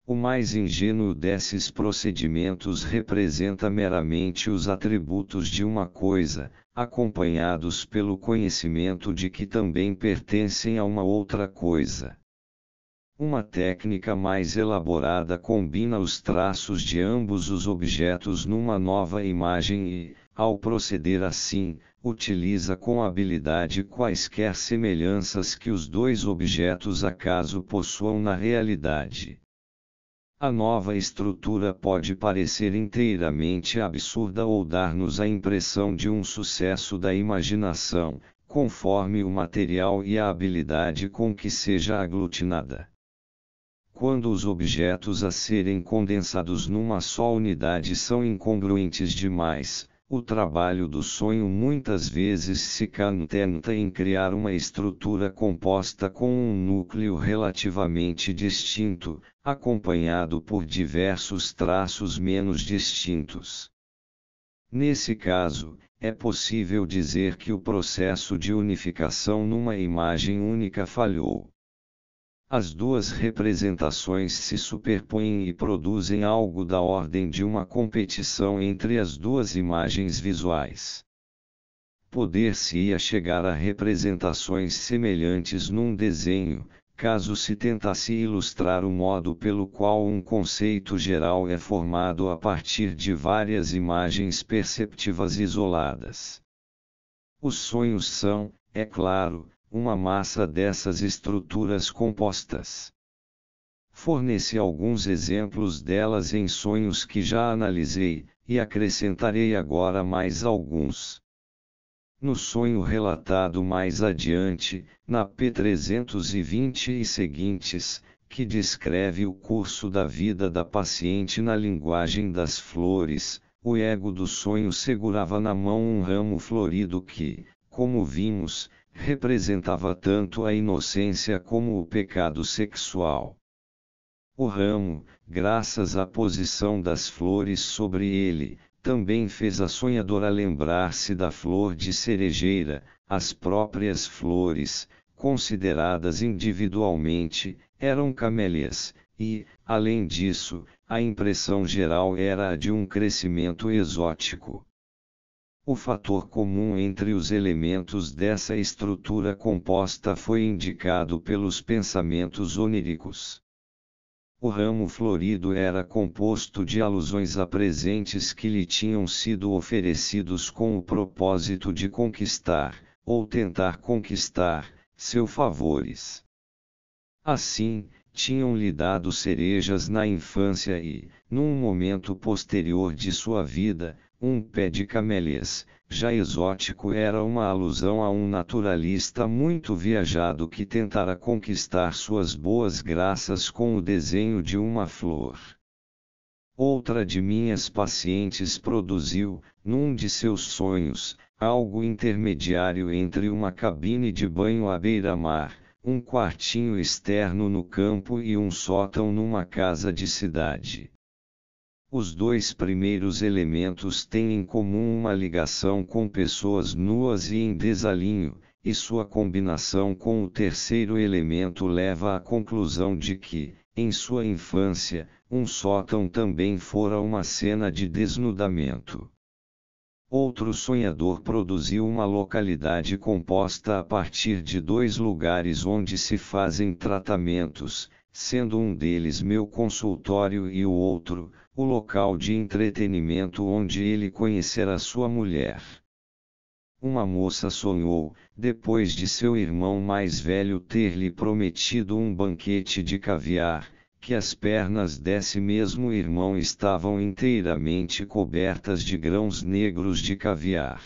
O mais ingênuo desses procedimentos representa meramente os atributos de uma coisa, acompanhados pelo conhecimento de que também pertencem a uma outra coisa. Uma técnica mais elaborada combina os traços de ambos os objetos numa nova imagem e, ao proceder assim, utiliza com habilidade quaisquer semelhanças que os dois objetos acaso possuam na realidade. A nova estrutura pode parecer inteiramente absurda ou dar-nos a impressão de um sucesso da imaginação, conforme o material e a habilidade com que seja aglutinada. Quando os objetos a serem condensados numa só unidade são incongruentes demais, O trabalho do sonho muitas vezes se contenta em criar uma estrutura composta com um núcleo relativamente distinto, acompanhado por diversos traços menos distintos. Nesse caso, é possível dizer que o processo de unificação numa imagem única falhou. As duas representações se superpõem e produzem algo da ordem de uma competição entre as duas imagens visuais. Poder-se-ia chegar a representações semelhantes num desenho, caso se tentasse ilustrar o modo pelo qual um conceito geral é formado a partir de várias imagens perceptivas isoladas. Os sonhos são, é claro, uma massa dessas estruturas compostas. Forneci alguns exemplos delas em sonhos que já analisei, e acrescentarei agora mais alguns. No sonho relatado mais adiante, na P320 e seguintes, que descreve o curso da vida da paciente na linguagem das flores, o ego do sonho segurava na mão um ramo florido que, como vimos, representava tanto a inocência como o pecado sexual. O ramo, graças à posição das flores sobre ele, também fez a sonhadora lembrar-se da flor de cerejeira. As próprias flores, consideradas individualmente, eram camélias, e, além disso, a impressão geral era a de um crescimento exótico. O fator comum entre os elementos dessa estrutura composta foi indicado pelos pensamentos oníricos. O ramo florido era composto de alusões a presentes que lhe tinham sido oferecidos com o propósito de conquistar, ou tentar conquistar, seus favores. Assim, tinham-lhe dado cerejas na infância e, num momento posterior de sua vida, um pé de camélias, já exótico, era uma alusão a um naturalista muito viajado que tentara conquistar suas boas graças com o desenho de uma flor. Outra de minhas pacientes produziu, num de seus sonhos, algo intermediário entre uma cabine de banho à beira-mar, um quartinho externo no campo e um sótão numa casa de cidade. Os dois primeiros elementos têm em comum uma ligação com pessoas nuas e em desalinho, e sua combinação com o terceiro elemento leva à conclusão de que, em sua infância, um sótão também fora uma cena de desnudamento. Outro sonhador produziu uma localidade composta a partir de dois lugares onde se fazem tratamentos, sendo um deles meu consultório e o outro, o local de entretenimento onde ele conhecera sua mulher. Uma moça sonhou, depois de seu irmão mais velho ter-lhe prometido um banquete de caviar, que as pernas desse mesmo irmão estavam inteiramente cobertas de grãos negros de caviar.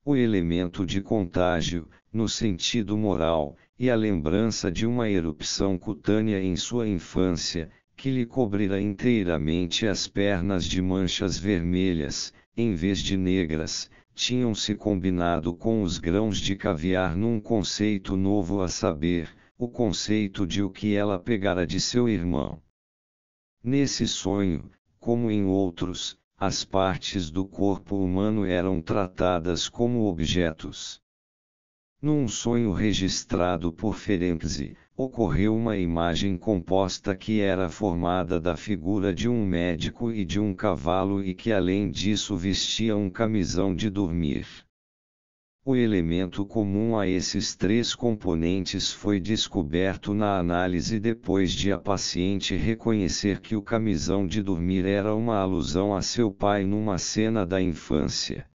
O elemento de contágio, no sentido moral, e a lembrança de uma erupção cutânea em sua infância, que lhe cobrira inteiramente as pernas de manchas vermelhas, em vez de negras, tinham se combinado com os grãos de caviar num conceito novo, a saber, o conceito de o que ela pegara de seu irmão. Nesse sonho, como em outros, as partes do corpo humano eram tratadas como objetos. Num sonho registrado por Ferenczi, ocorreu uma imagem composta que era formada da figura de um médico e de um cavalo e que além disso vestia um camisão de dormir. O elemento comum a esses três componentes foi descoberto na análise depois de a paciente reconhecer que o camisão de dormir era uma alusão a seu pai numa cena da infância.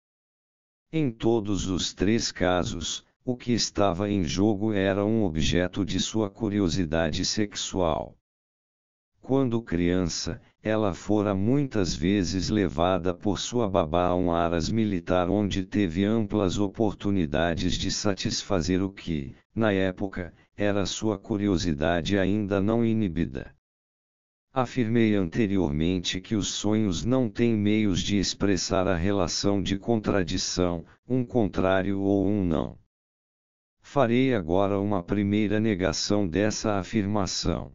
Em todos os três casos, o que estava em jogo era um objeto de sua curiosidade sexual. Quando criança, ela fora muitas vezes levada por sua babá a um aras militar onde teve amplas oportunidades de satisfazer o que, na época, era sua curiosidade ainda não inibida. Afirmei anteriormente que os sonhos não têm meios de expressar a relação de contradição, um contrário ou um não. Farei agora uma primeira negação dessa afirmação.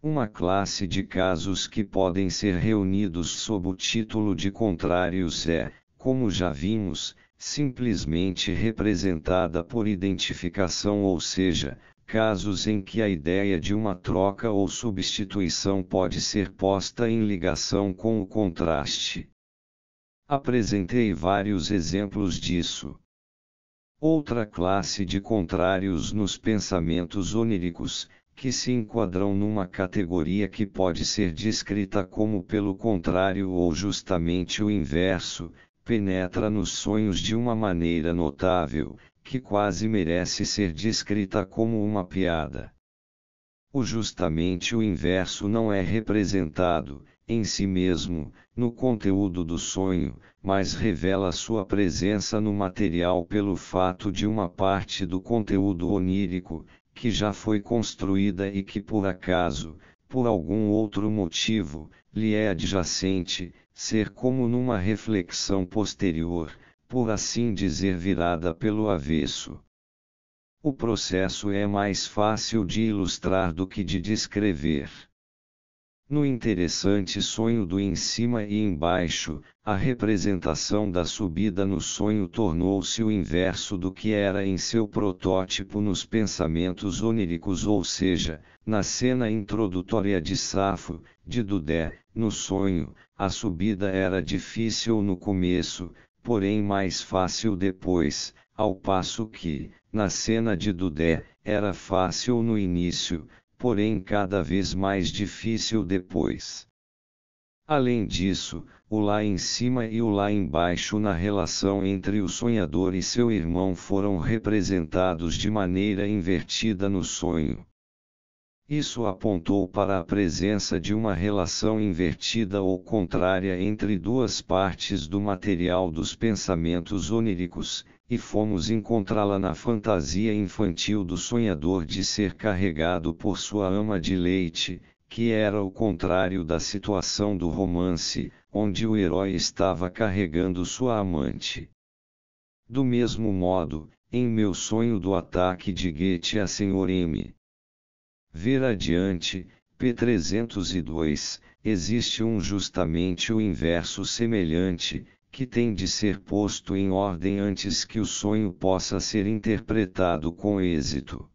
Uma classe de casos que podem ser reunidos sob o título de contrários é, como já vimos, simplesmente representada por identificação, ou seja, casos em que a ideia de uma troca ou substituição pode ser posta em ligação com o contraste. Apresentei vários exemplos disso. Outra classe de contrários nos pensamentos oníricos, que se enquadram numa categoria que pode ser descrita como pelo contrário ou justamente o inverso, penetra nos sonhos de uma maneira notável, que quase merece ser descrita como uma piada. O justamente o inverso não é representado, em si mesmo, no conteúdo do sonho, mas revela sua presença no material pelo fato de uma parte do conteúdo onírico, que já foi construída e que por acaso, por algum outro motivo, lhe é adjacente, ser como numa reflexão posterior, por assim dizer virada pelo avesso. O processo é mais fácil de ilustrar do que de descrever. No interessante sonho do em cima e embaixo, a representação da subida no sonho tornou-se o inverso do que era em seu protótipo nos pensamentos oníricos, ou seja, na cena introdutória de Safo, de Dudé, no sonho, a subida era difícil no começo, porém mais fácil depois, ao passo que, na cena de Dudé, era fácil no início, porém cada vez mais difícil depois. Além disso, o lá em cima e o lá embaixo na relação entre o sonhador e seu irmão foram representados de maneira invertida no sonho. Isso apontou para a presença de uma relação invertida ou contrária entre duas partes do material dos pensamentos oníricos, e fomos encontrá-la na fantasia infantil do sonhador de ser carregado por sua ama de leite, que era o contrário da situação do romance, onde o herói estava carregando sua amante. Do mesmo modo, em meu sonho do ataque de Goethe a Sr. M. Ver adiante, p. 302, existe justamente o inverso semelhante, que tem de ser posto em ordem antes que o sonho possa ser interpretado com êxito.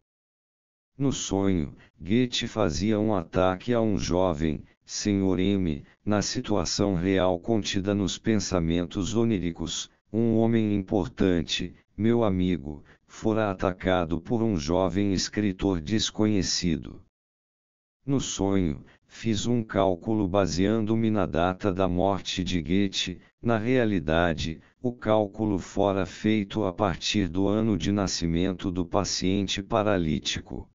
No sonho, Goethe fazia um ataque a um jovem, Sr. M, na situação real contida nos pensamentos oníricos, um homem importante, meu amigo, fora atacado por um jovem escritor desconhecido. No sonho, fiz um cálculo baseando-me na data da morte de Goethe. Na realidade, o cálculo fora feito a partir do ano de nascimento do paciente paralítico.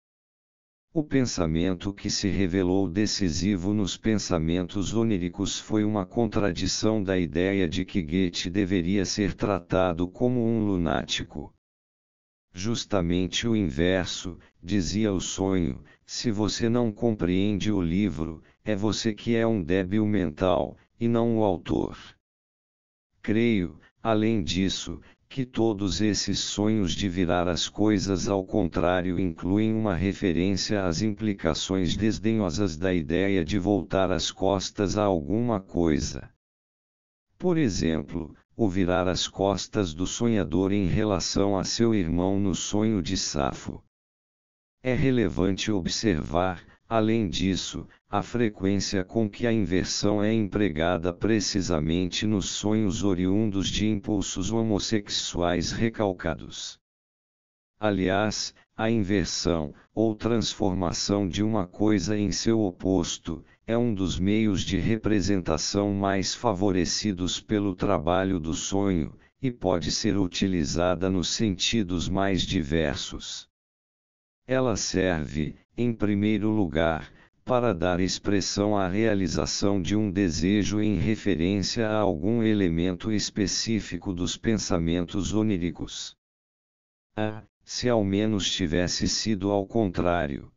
O pensamento que se revelou decisivo nos pensamentos oníricos foi uma contradição da ideia de que Goethe deveria ser tratado como um lunático. Justamente o inverso, dizia o sonho, se você não compreende o livro, é você que é um débil mental, e não o autor. Creio, além disso, que todos esses sonhos de virar as coisas ao contrário incluem uma referência às implicações desdenhosas da ideia de voltar as costas a alguma coisa. Por exemplo, o virar as costas do sonhador em relação a seu irmão no sonho de Safo. É relevante observar, além disso, a frequência com que a inversão é empregada precisamente nos sonhos oriundos de impulsos homossexuais recalcados. Aliás, a inversão, ou transformação de uma coisa em seu oposto, é um dos meios de representação mais favorecidos pelo trabalho do sonho, e pode ser utilizada nos sentidos mais diversos. Ela serve, em primeiro lugar, para dar expressão à realização de um desejo em referência a algum elemento específico dos pensamentos oníricos. Se ao menos tivesse sido ao contrário.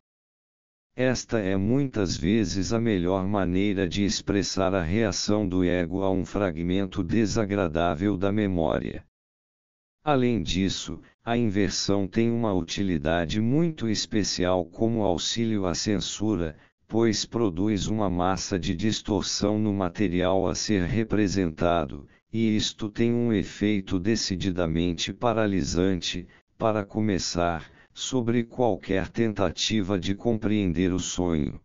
Esta é muitas vezes a melhor maneira de expressar a reação do ego a um fragmento desagradável da memória. Além disso, a inversão tem uma utilidade muito especial como auxílio à censura, pois produz uma massa de distorção no material a ser representado, e isto tem um efeito decididamente paralisante, para começar, sobre qualquer tentativa de compreender o sonho.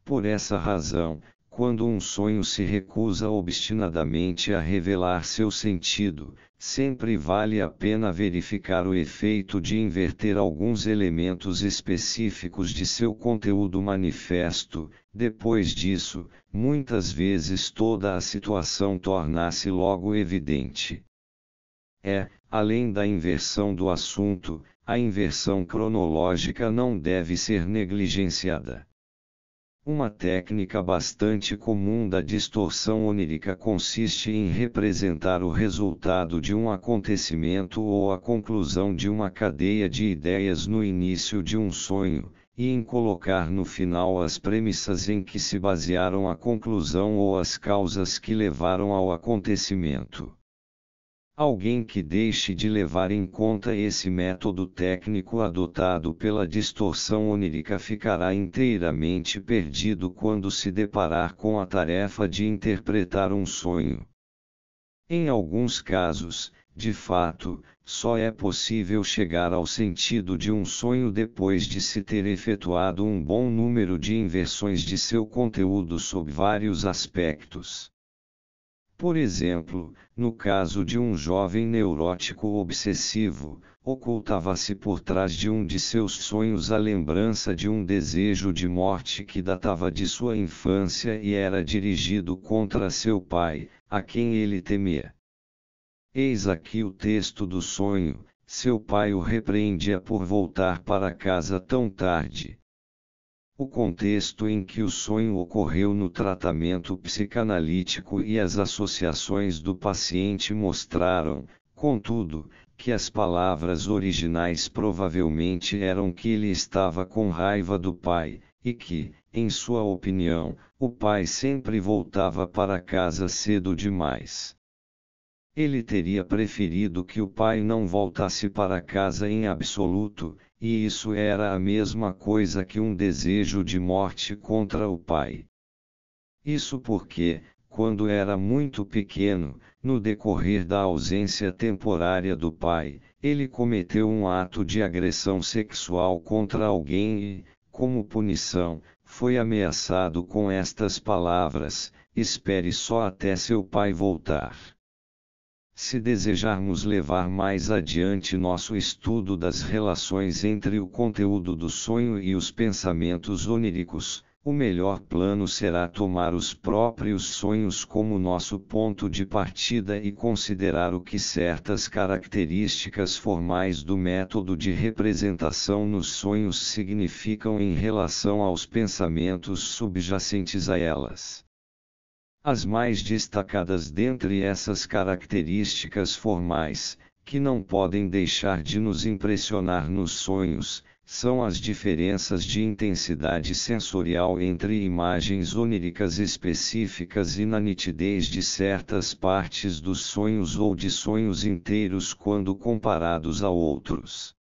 Por essa razão, quando um sonho se recusa obstinadamente a revelar seu sentido, sempre vale a pena verificar o efeito de inverter alguns elementos específicos de seu conteúdo manifesto. Depois disso, muitas vezes toda a situação torna-se logo evidente. Além da inversão do assunto, a inversão cronológica não deve ser negligenciada. Uma técnica bastante comum da distorção onírica consiste em representar o resultado de um acontecimento ou a conclusão de uma cadeia de ideias no início de um sonho, e em colocar no final as premissas em que se basearam a conclusão ou as causas que levaram ao acontecimento. Alguém que deixe de levar em conta esse método técnico adotado pela distorção onírica ficará inteiramente perdido quando se deparar com a tarefa de interpretar um sonho. Em alguns casos, de fato, só é possível chegar ao sentido de um sonho depois de se ter efetuado um bom número de inversões de seu conteúdo sob vários aspectos. Por exemplo, no caso de um jovem neurótico obsessivo, ocultava-se por trás de um de seus sonhos a lembrança de um desejo de morte que datava de sua infância e era dirigido contra seu pai, a quem ele temia. Eis aqui o texto do sonho: seu pai o repreendia por voltar para casa tão tarde. O contexto em que o sonho ocorreu no tratamento psicanalítico e as associações do paciente mostraram, contudo, que as palavras originais provavelmente eram que ele estava com raiva do pai, e que, em sua opinião, o pai sempre voltava para casa cedo demais. Ele teria preferido que o pai não voltasse para casa em absoluto, e isso era a mesma coisa que um desejo de morte contra o pai. Isso porque, quando era muito pequeno, no decorrer da ausência temporária do pai, ele cometeu um ato de agressão sexual contra alguém e, como punição, foi ameaçado com estas palavras: espere só até seu pai voltar. Se desejarmos levar mais adiante nosso estudo das relações entre o conteúdo do sonho e os pensamentos oníricos, o melhor plano será tomar os próprios sonhos como nosso ponto de partida e considerar o que certas características formais do método de representação nos sonhos significam em relação aos pensamentos subjacentes a elas. As mais destacadas dentre essas características formais, que não podem deixar de nos impressionar nos sonhos, são as diferenças de intensidade sensorial entre imagens oníricas específicas e na nitidez de certas partes dos sonhos ou de sonhos inteiros quando comparados a outros.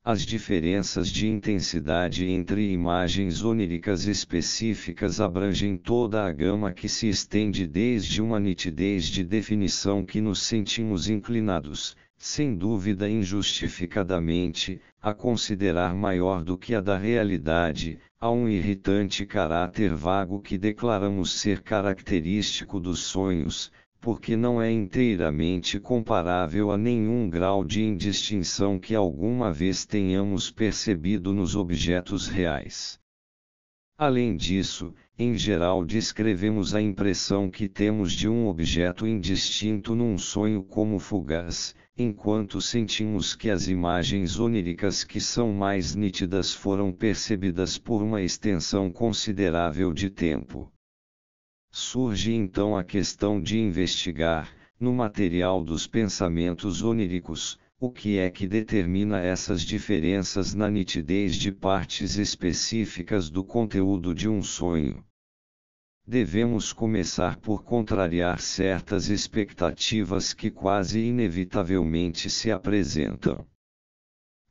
As diferenças de intensidade entre imagens oníricas específicas abrangem toda a gama que se estende desde uma nitidez de definição que nos sentimos inclinados, sem dúvida injustificadamente, a considerar maior do que a da realidade, a um irritante caráter vago que declaramos ser característico dos sonhos, porque não é inteiramente comparável a nenhum grau de indistinção que alguma vez tenhamos percebido nos objetos reais. Além disso, em geral descrevemos a impressão que temos de um objeto indistinto num sonho como fugaz, enquanto sentimos que as imagens oníricas que são mais nítidas foram percebidas por uma extensão considerável de tempo. Surge então a questão de investigar, no material dos pensamentos oníricos, o que é que determina essas diferenças na nitidez de partes específicas do conteúdo de um sonho? Devemos começar por contrariar certas expectativas que quase inevitavelmente se apresentam.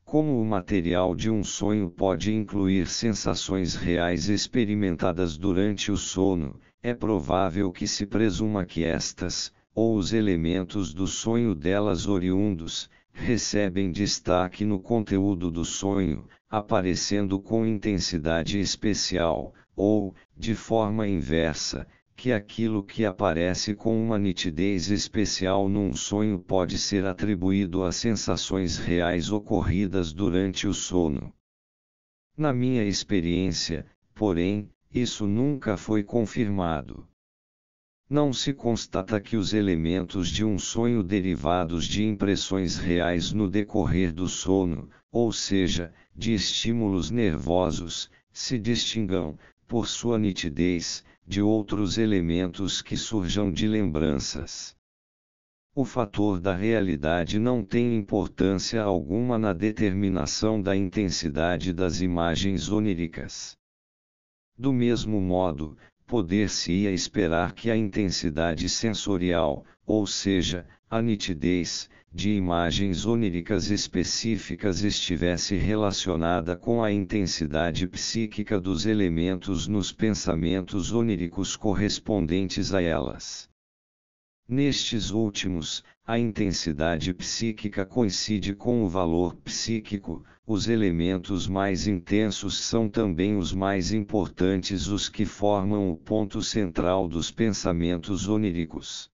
Como o material de um sonho pode incluir sensações reais experimentadas durante o sono, é provável que se presuma que estas, ou os elementos do sonho delas oriundos, recebem destaque no conteúdo do sonho, aparecendo com intensidade especial, ou, de forma inversa, que aquilo que aparece com uma nitidez especial num sonho pode ser atribuído a sensações reais ocorridas durante o sono. Na minha experiência, porém, isso nunca foi confirmado. Não se constata que os elementos de um sonho derivados de impressões reais no decorrer do sono, ou seja, de estímulos nervosos, se distingam, por sua nitidez, de outros elementos que surjam de lembranças. O fator da realidade não tem importância alguma na determinação da intensidade das imagens oníricas. Do mesmo modo, poder-se-ia esperar que a intensidade sensorial, ou seja, a nitidez, de imagens oníricas específicas estivesse relacionada com a intensidade psíquica dos elementos nos pensamentos oníricos correspondentes a elas. Nestes últimos, a intensidade psíquica coincide com o valor psíquico, os elementos mais intensos são também os mais importantes, os que formam o ponto central dos pensamentos oníricos.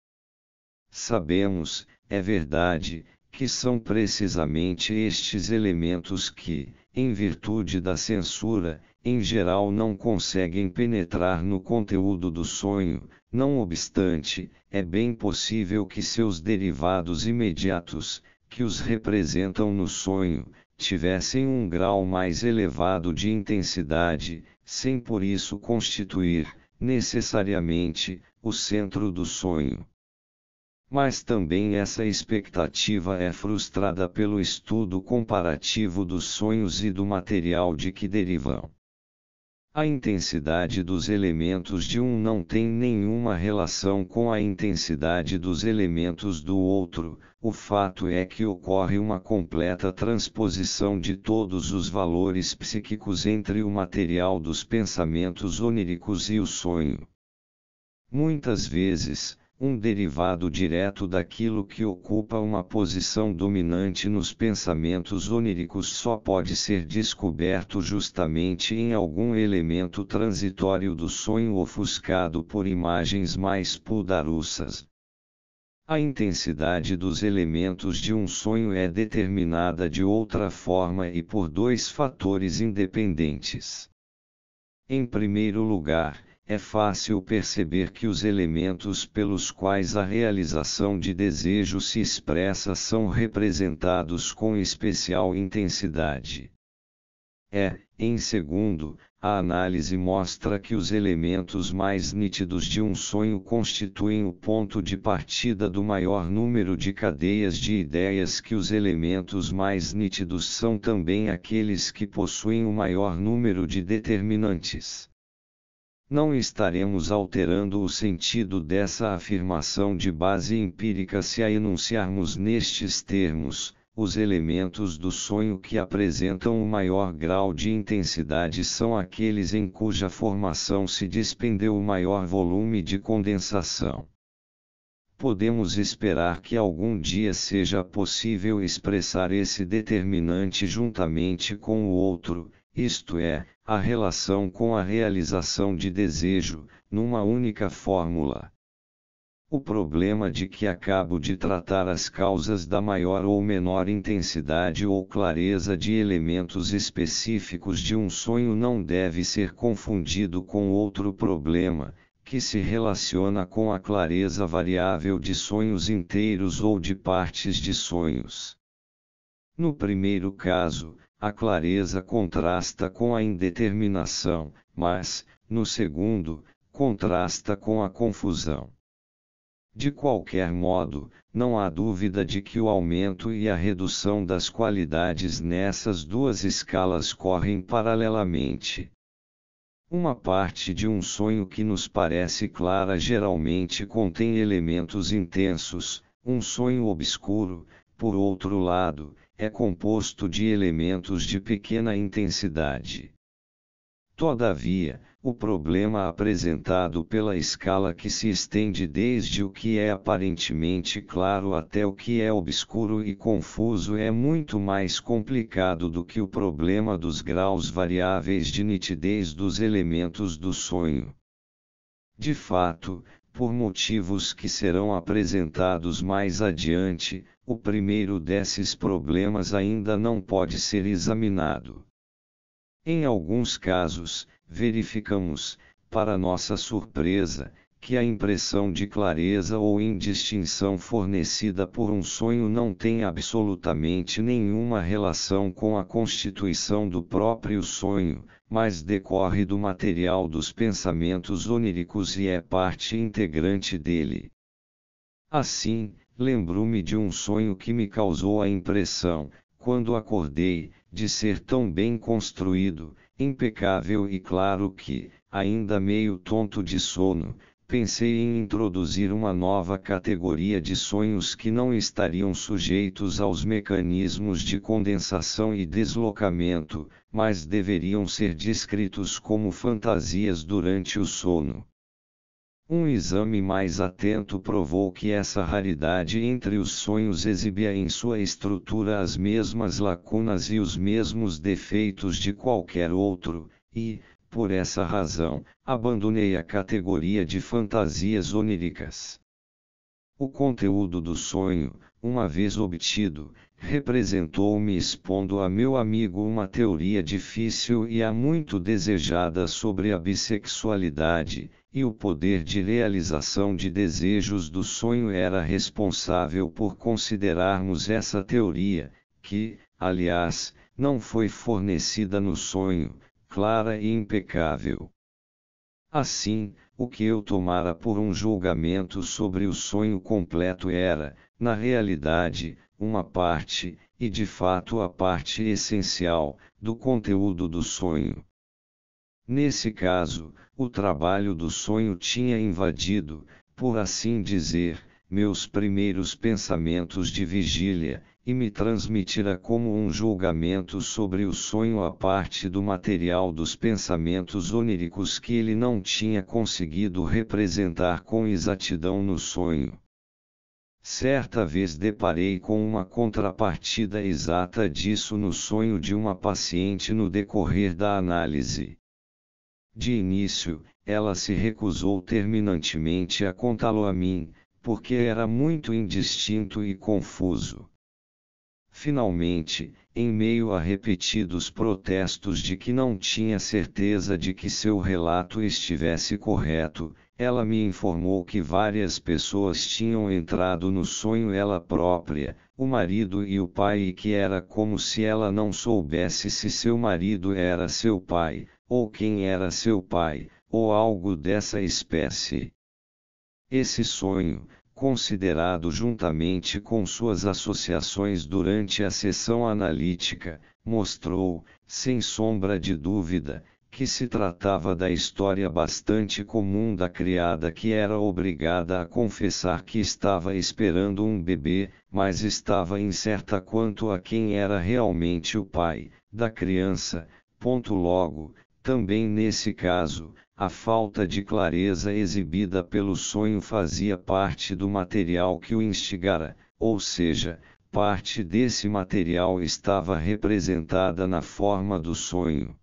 Sabemos, é verdade, que são precisamente estes elementos que, em virtude da censura, em geral não conseguem penetrar no conteúdo do sonho. Não obstante, é bem possível que seus derivados imediatos, que os representam no sonho, tivessem um grau mais elevado de intensidade, sem por isso constituir, necessariamente, o centro do sonho. Mas também essa expectativa é frustrada pelo estudo comparativo dos sonhos e do material de que derivam. A intensidade dos elementos de um não tem nenhuma relação com a intensidade dos elementos do outro, o fato é que ocorre uma completa transposição de todos os valores psíquicos entre o material dos pensamentos oníricos e o sonho. Muitas vezes, um derivado direto daquilo que ocupa uma posição dominante nos pensamentos oníricos só pode ser descoberto justamente em algum elemento transitório do sonho ofuscado por imagens mais pudaruças. A intensidade dos elementos de um sonho é determinada de outra forma e por dois fatores independentes. Em primeiro lugar, é fácil perceber que os elementos pelos quais a realização de desejo se expressa são representados com especial intensidade. Em segundo, a análise mostra que os elementos mais nítidos de um sonho constituem o ponto de partida do maior número de cadeias de ideias, que os elementos mais nítidos são também aqueles que possuem o maior número de determinantes. Não estaremos alterando o sentido dessa afirmação de base empírica se a enunciarmos nestes termos: os elementos do sonho que apresentam o maior grau de intensidade são aqueles em cuja formação se despendeu o maior volume de condensação. Podemos esperar que algum dia seja possível expressar esse determinante juntamente com o outro, isto é, a relação com a realização de desejo, numa única fórmula. O problema de que acabo de tratar, as causas da maior ou menor intensidade ou clareza de elementos específicos de um sonho, não deve ser confundido com outro problema, que se relaciona com a clareza variável de sonhos inteiros ou de partes de sonhos. No primeiro caso, a clareza contrasta com a indeterminação, mas, no segundo, contrasta com a confusão. De qualquer modo, não há dúvida de que o aumento e a redução das qualidades nessas duas escalas correm paralelamente. Uma parte de um sonho que nos parece clara geralmente contém elementos intensos, um sonho obscuro, por outro lado, é composto de elementos de pequena intensidade. Todavia, o problema apresentado pela escala que se estende desde o que é aparentemente claro até o que é obscuro e confuso é muito mais complicado do que o problema dos graus variáveis de nitidez dos elementos do sonho. De fato, por motivos que serão apresentados mais adiante, o primeiro desses problemas ainda não pode ser examinado. Em alguns casos, verificamos, para nossa surpresa, que a impressão de clareza ou indistinção fornecida por um sonho não tem absolutamente nenhuma relação com a constituição do próprio sonho, mas decorre do material dos pensamentos oníricos e é parte integrante dele. Assim, lembro-me de um sonho que me causou a impressão, quando acordei, de ser tão bem construído, impecável e claro que, ainda meio tonto de sono, pensei em introduzir uma nova categoria de sonhos que não estariam sujeitos aos mecanismos de condensação e deslocamento, mas deveriam ser descritos como fantasias durante o sono. Um exame mais atento provou que essa raridade entre os sonhos exibia em sua estrutura as mesmas lacunas e os mesmos defeitos de qualquer outro, e, por essa razão, abandonei a categoria de fantasias oníricas. O conteúdo do sonho, uma vez obtido, representou-me expondo a meu amigo uma teoria difícil e há muito desejada sobre a bissexualidade, e o poder de realização de desejos do sonho era responsável por considerarmos essa teoria, que, aliás, não foi fornecida no sonho, clara e impecável. Assim, o que eu tomara por um julgamento sobre o sonho completo era, na realidade, uma parte, e de fato a parte essencial, do conteúdo do sonho. Nesse caso, o trabalho do sonho tinha invadido, por assim dizer, meus primeiros pensamentos de vigília, e me transmitira como um julgamento sobre o sonho a parte do material dos pensamentos oníricos que ele não tinha conseguido representar com exatidão no sonho. Certa vez deparei com uma contrapartida exata disso no sonho de uma paciente no decorrer da análise. De início, ela se recusou terminantemente a contá-lo a mim, porque era muito indistinto e confuso. Finalmente, em meio a repetidos protestos de que não tinha certeza de que seu relato estivesse correto, ela me informou que várias pessoas tinham entrado no sonho ela própria, o marido e o pai, e que era como se ela não soubesse se seu marido era seu pai, ou quem era seu pai, ou algo dessa espécie. Esse sonho, considerado juntamente com suas associações durante a sessão analítica, mostrou, sem sombra de dúvida, que se tratava da história bastante comum da criada que era obrigada a confessar que estava esperando um bebê, mas estava incerta quanto a quem era realmente o pai da criança. Logo, também nesse caso, a falta de clareza exibida pelo sonho fazia parte do material que o instigara, ou seja, parte desse material estava representada na forma do sonho.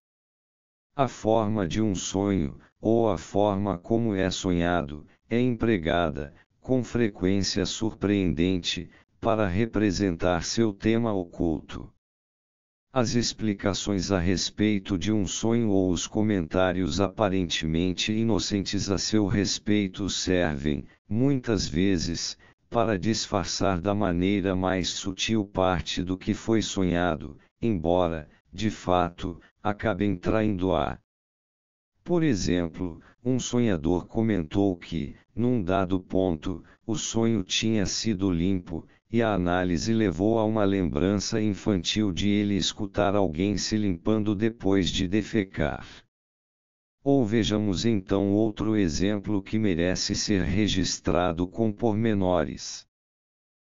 A forma de um sonho, ou a forma como é sonhado, é empregada, com frequência surpreendente, para representar seu tema oculto. As explicações a respeito de um sonho ou os comentários aparentemente inocentes a seu respeito servem, muitas vezes, para disfarçar da maneira mais sutil parte do que foi sonhado, embora, de fato, acabem traindo-a. Por exemplo, um sonhador comentou que, num dado ponto, o sonho tinha sido limpo, e a análise levou a uma lembrança infantil de ele escutar alguém se limpando depois de defecar. Ou vejamos então outro exemplo que merece ser registrado com pormenores.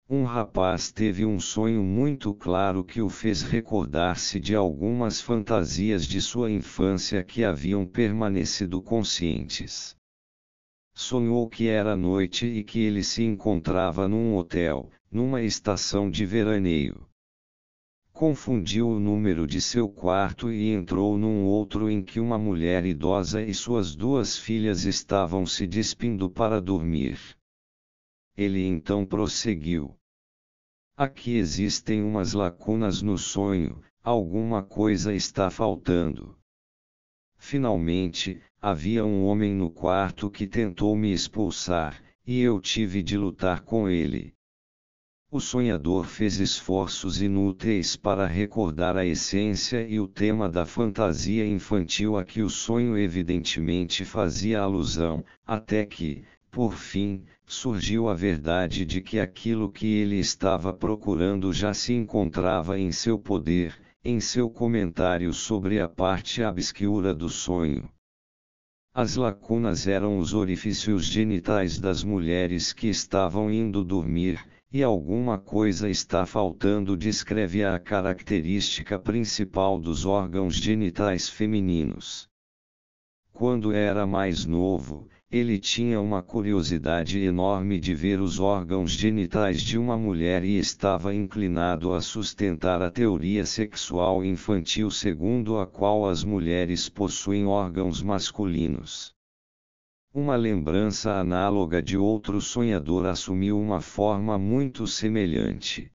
Um rapaz teve um sonho muito claro que o fez recordar-se de algumas fantasias de sua infância que haviam permanecido conscientes. Sonhou que era noite e que ele se encontrava num hotel, numa estação de veraneio. Confundiu o número de seu quarto e entrou num outro em que uma mulher idosa e suas 2 filhas estavam se despindo para dormir. Ele então prosseguiu. Aqui existem umas lacunas no sonho, alguma coisa está faltando. Finalmente, havia um homem no quarto que tentou me expulsar, e eu tive de lutar com ele. O sonhador fez esforços inúteis para recordar a essência e o tema da fantasia infantil a que o sonho evidentemente fazia alusão, até que, por fim, surgiu a verdade de que aquilo que ele estava procurando já se encontrava em seu poder, em seu comentário sobre a parte obscura do sonho. As lacunas eram os orifícios genitais das mulheres que estavam indo dormir, e alguma coisa está faltando descreve a característica principal dos órgãos genitais femininos. Quando era mais novo, ele tinha uma curiosidade enorme de ver os órgãos genitais de uma mulher e estava inclinado a sustentar a teoria sexual infantil segundo a qual as mulheres possuem órgãos masculinos. Uma lembrança análoga de outro sonhador assumiu uma forma muito semelhante.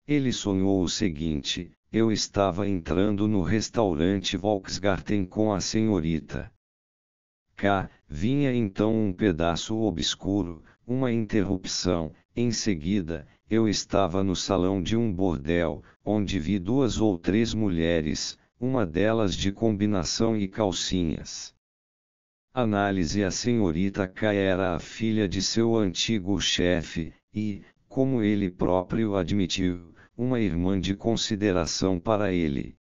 Ele sonhou o seguinte: eu estava entrando no restaurante Volksgarten com a senhorita K. Vinha então um pedaço obscuro, uma interrupção. Em seguida, eu estava no salão de um bordel, onde vi 2 ou 3 mulheres, uma delas de combinação e calcinhas. Análise: a senhorita K era a filha de seu antigo chefe, e, como ele próprio admitiu, uma irmã de consideração para ele.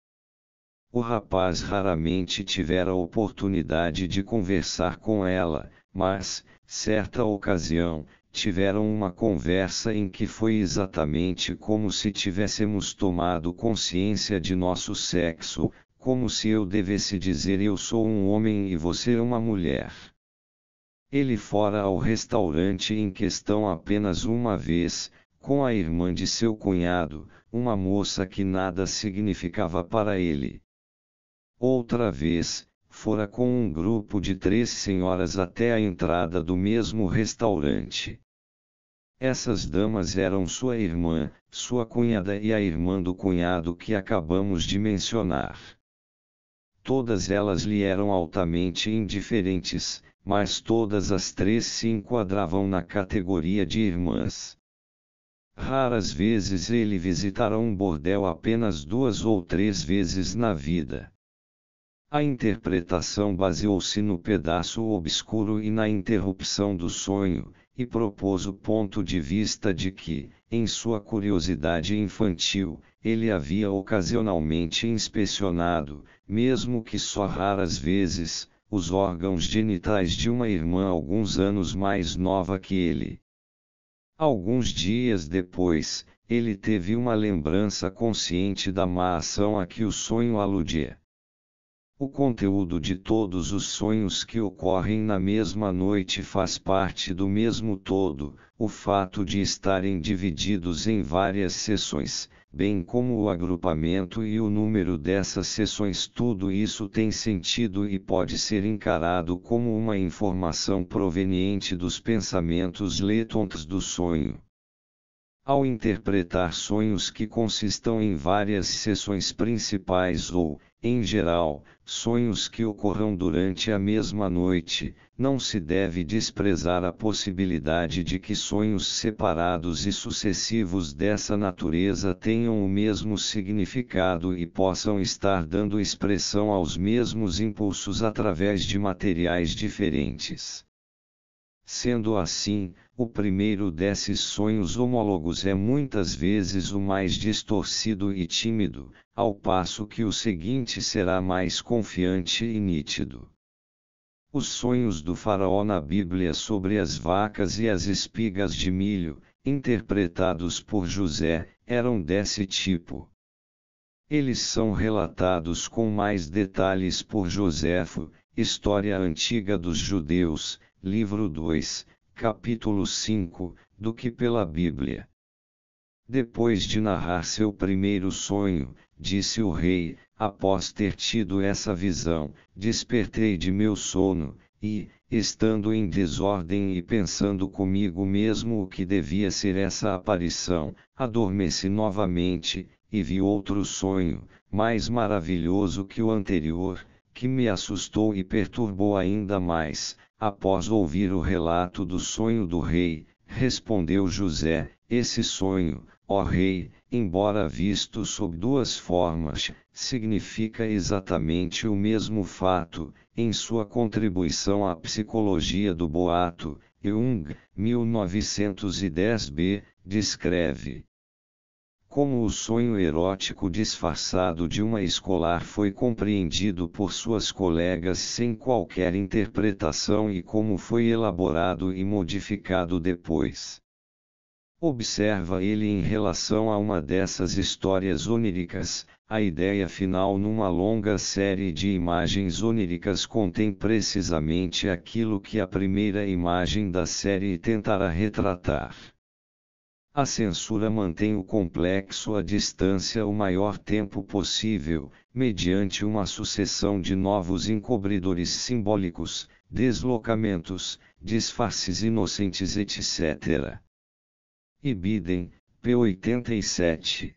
O rapaz raramente tivera oportunidade de conversar com ela, mas, certa ocasião, tiveram uma conversa em que foi exatamente como se tivéssemos tomado consciência de nosso sexo, como se eu devesse dizer eu sou um homem e você uma mulher. Ele fora ao restaurante em questão apenas uma vez, com a irmã de seu cunhado, uma moça que nada significava para ele. Outra vez, fora com um grupo de 3 senhoras até a entrada do mesmo restaurante. Essas damas eram sua irmã, sua cunhada e a irmã do cunhado que acabamos de mencionar. Todas elas lhe eram altamente indiferentes, mas todas as 3 se enquadravam na categoria de irmãs. Raras vezes ele visitara um bordel, apenas 2 ou 3 vezes na vida. A interpretação baseou-se no pedaço obscuro e na interrupção do sonho, e propôs o ponto de vista de que, em sua curiosidade infantil, ele havia ocasionalmente inspecionado, mesmo que só raras vezes, os órgãos genitais de uma irmã alguns anos mais nova que ele. Alguns dias depois, ele teve uma lembrança consciente da má ação a que o sonho aludia. O conteúdo de todos os sonhos que ocorrem na mesma noite faz parte do mesmo todo, o fato de estarem divididos em várias sessões, bem como o agrupamento e o número dessas sessões, tudo isso tem sentido e pode ser encarado como uma informação proveniente dos pensamentos letons do sonho. Ao interpretar sonhos que consistam em várias sessões principais ou, Em geral, sonhos que ocorram durante a mesma noite, não se deve desprezar a possibilidade de que sonhos separados e sucessivos dessa natureza tenham o mesmo significado e possam estar dando expressão aos mesmos impulsos através de materiais diferentes. Sendo assim, o primeiro desses sonhos homólogos é muitas vezes o mais distorcido e tímido, ao passo que o seguinte será mais confiante e nítido. Os sonhos do faraó na Bíblia sobre as vacas e as espigas de milho, interpretados por José, eram desse tipo. Eles são relatados com mais detalhes por Joséfo, História Antiga dos Judeus, livro 2, capítulo 5, do que pela Bíblia. Depois de narrar seu primeiro sonho, disse o rei, após ter tido essa visão, despertei de meu sono, e, estando em desordem e pensando comigo mesmo o que devia ser essa aparição, adormeci novamente, e vi outro sonho, mais maravilhoso que o anterior, que me assustou e perturbou ainda mais. Após ouvir o relato do sonho do rei, respondeu José, esse sonho, ó rei, embora visto sob duas formas, significa exatamente o mesmo fato. Em sua contribuição à psicologia do boato, Jung, 1910b, descreve como o sonho erótico disfarçado de uma escolar foi compreendido por suas colegas sem qualquer interpretação e como foi elaborado e modificado depois. Observa ele em relação a uma dessas histórias oníricas, a ideia final numa longa série de imagens oníricas contém precisamente aquilo que a primeira imagem da série tentará retratar. A censura mantém o complexo à distância o maior tempo possível, mediante uma sucessão de novos encobridores simbólicos, deslocamentos, disfarces inocentes etc. Ibidem, p. 87.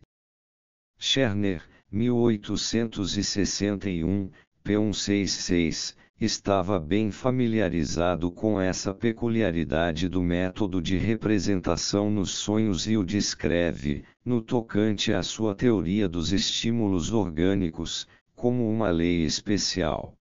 Scherner, 1861, p. 166. Estava bem familiarizado com essa peculiaridade do método de representação nos sonhos e o descreve, no tocante à sua teoria dos estímulos orgânicos, como uma lei especial.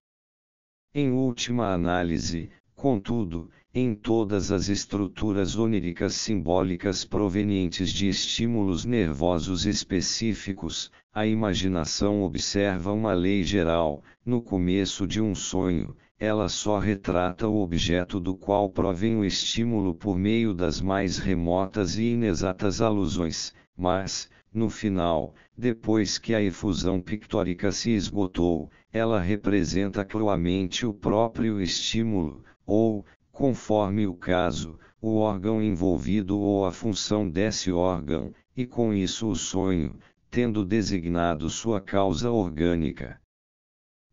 Em última análise, contudo, em todas as estruturas oníricas simbólicas provenientes de estímulos nervosos específicos, a imaginação observa uma lei geral. No começo de um sonho, ela só retrata o objeto do qual provém o estímulo por meio das mais remotas e inexatas alusões, mas, no final, depois que a efusão pictórica se esgotou, ela representa claramente o próprio estímulo, ou, conforme o caso, o órgão envolvido ou a função desse órgão, e com isso o sonho, tendo designado sua causa orgânica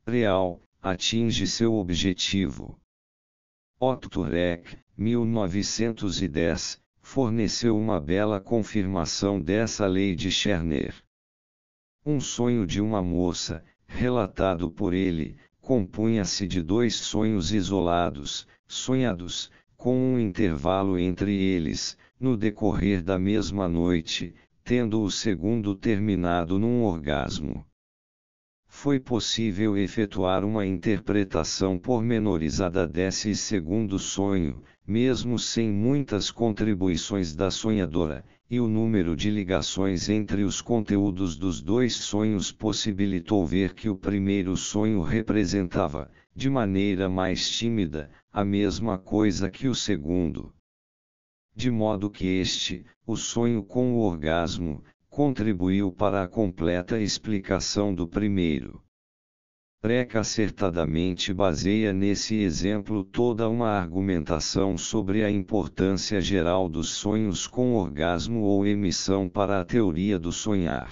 real, atinge seu objetivo. Otto Reck, 1910, forneceu uma bela confirmação dessa lei de Scherner. Um sonho de uma moça, relatado por ele, compunha-se de dois sonhos isolados, sonhados, com um intervalo entre eles, no decorrer da mesma noite, tendo o segundo terminado num orgasmo. Foi possível efetuar uma interpretação pormenorizada desse segundo sonho, mesmo sem muitas contribuições da sonhadora, e o número de ligações entre os conteúdos dos dois sonhos possibilitou ver que o primeiro sonho representava, de maneira mais tímida, a mesma coisa que o segundo. De modo que este, o sonho com o orgasmo, contribuiu para a completa explicação do primeiro. Reck acertadamente baseia nesse exemplo toda uma argumentação sobre a importância geral dos sonhos com orgasmo ou emissão para a teoria do sonhar.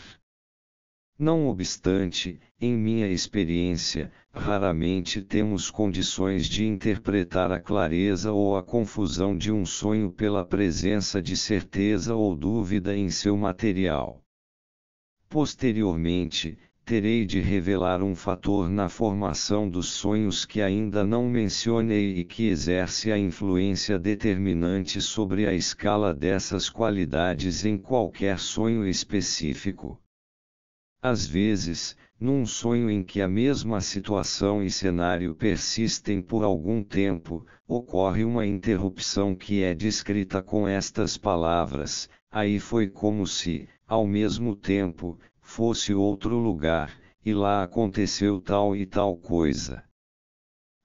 Não obstante, em minha experiência, raramente temos condições de interpretar a clareza ou a confusão de um sonho pela presença de certeza ou dúvida em seu material. Posteriormente, terei de revelar um fator na formação dos sonhos que ainda não mencionei e que exerce a influência determinante sobre a escala dessas qualidades em qualquer sonho específico. Às vezes, num sonho em que a mesma situação e cenário persistem por algum tempo, ocorre uma interrupção que é descrita com estas palavras: aí foi como se, ao mesmo tempo, fosse outro lugar, e lá aconteceu tal e tal coisa.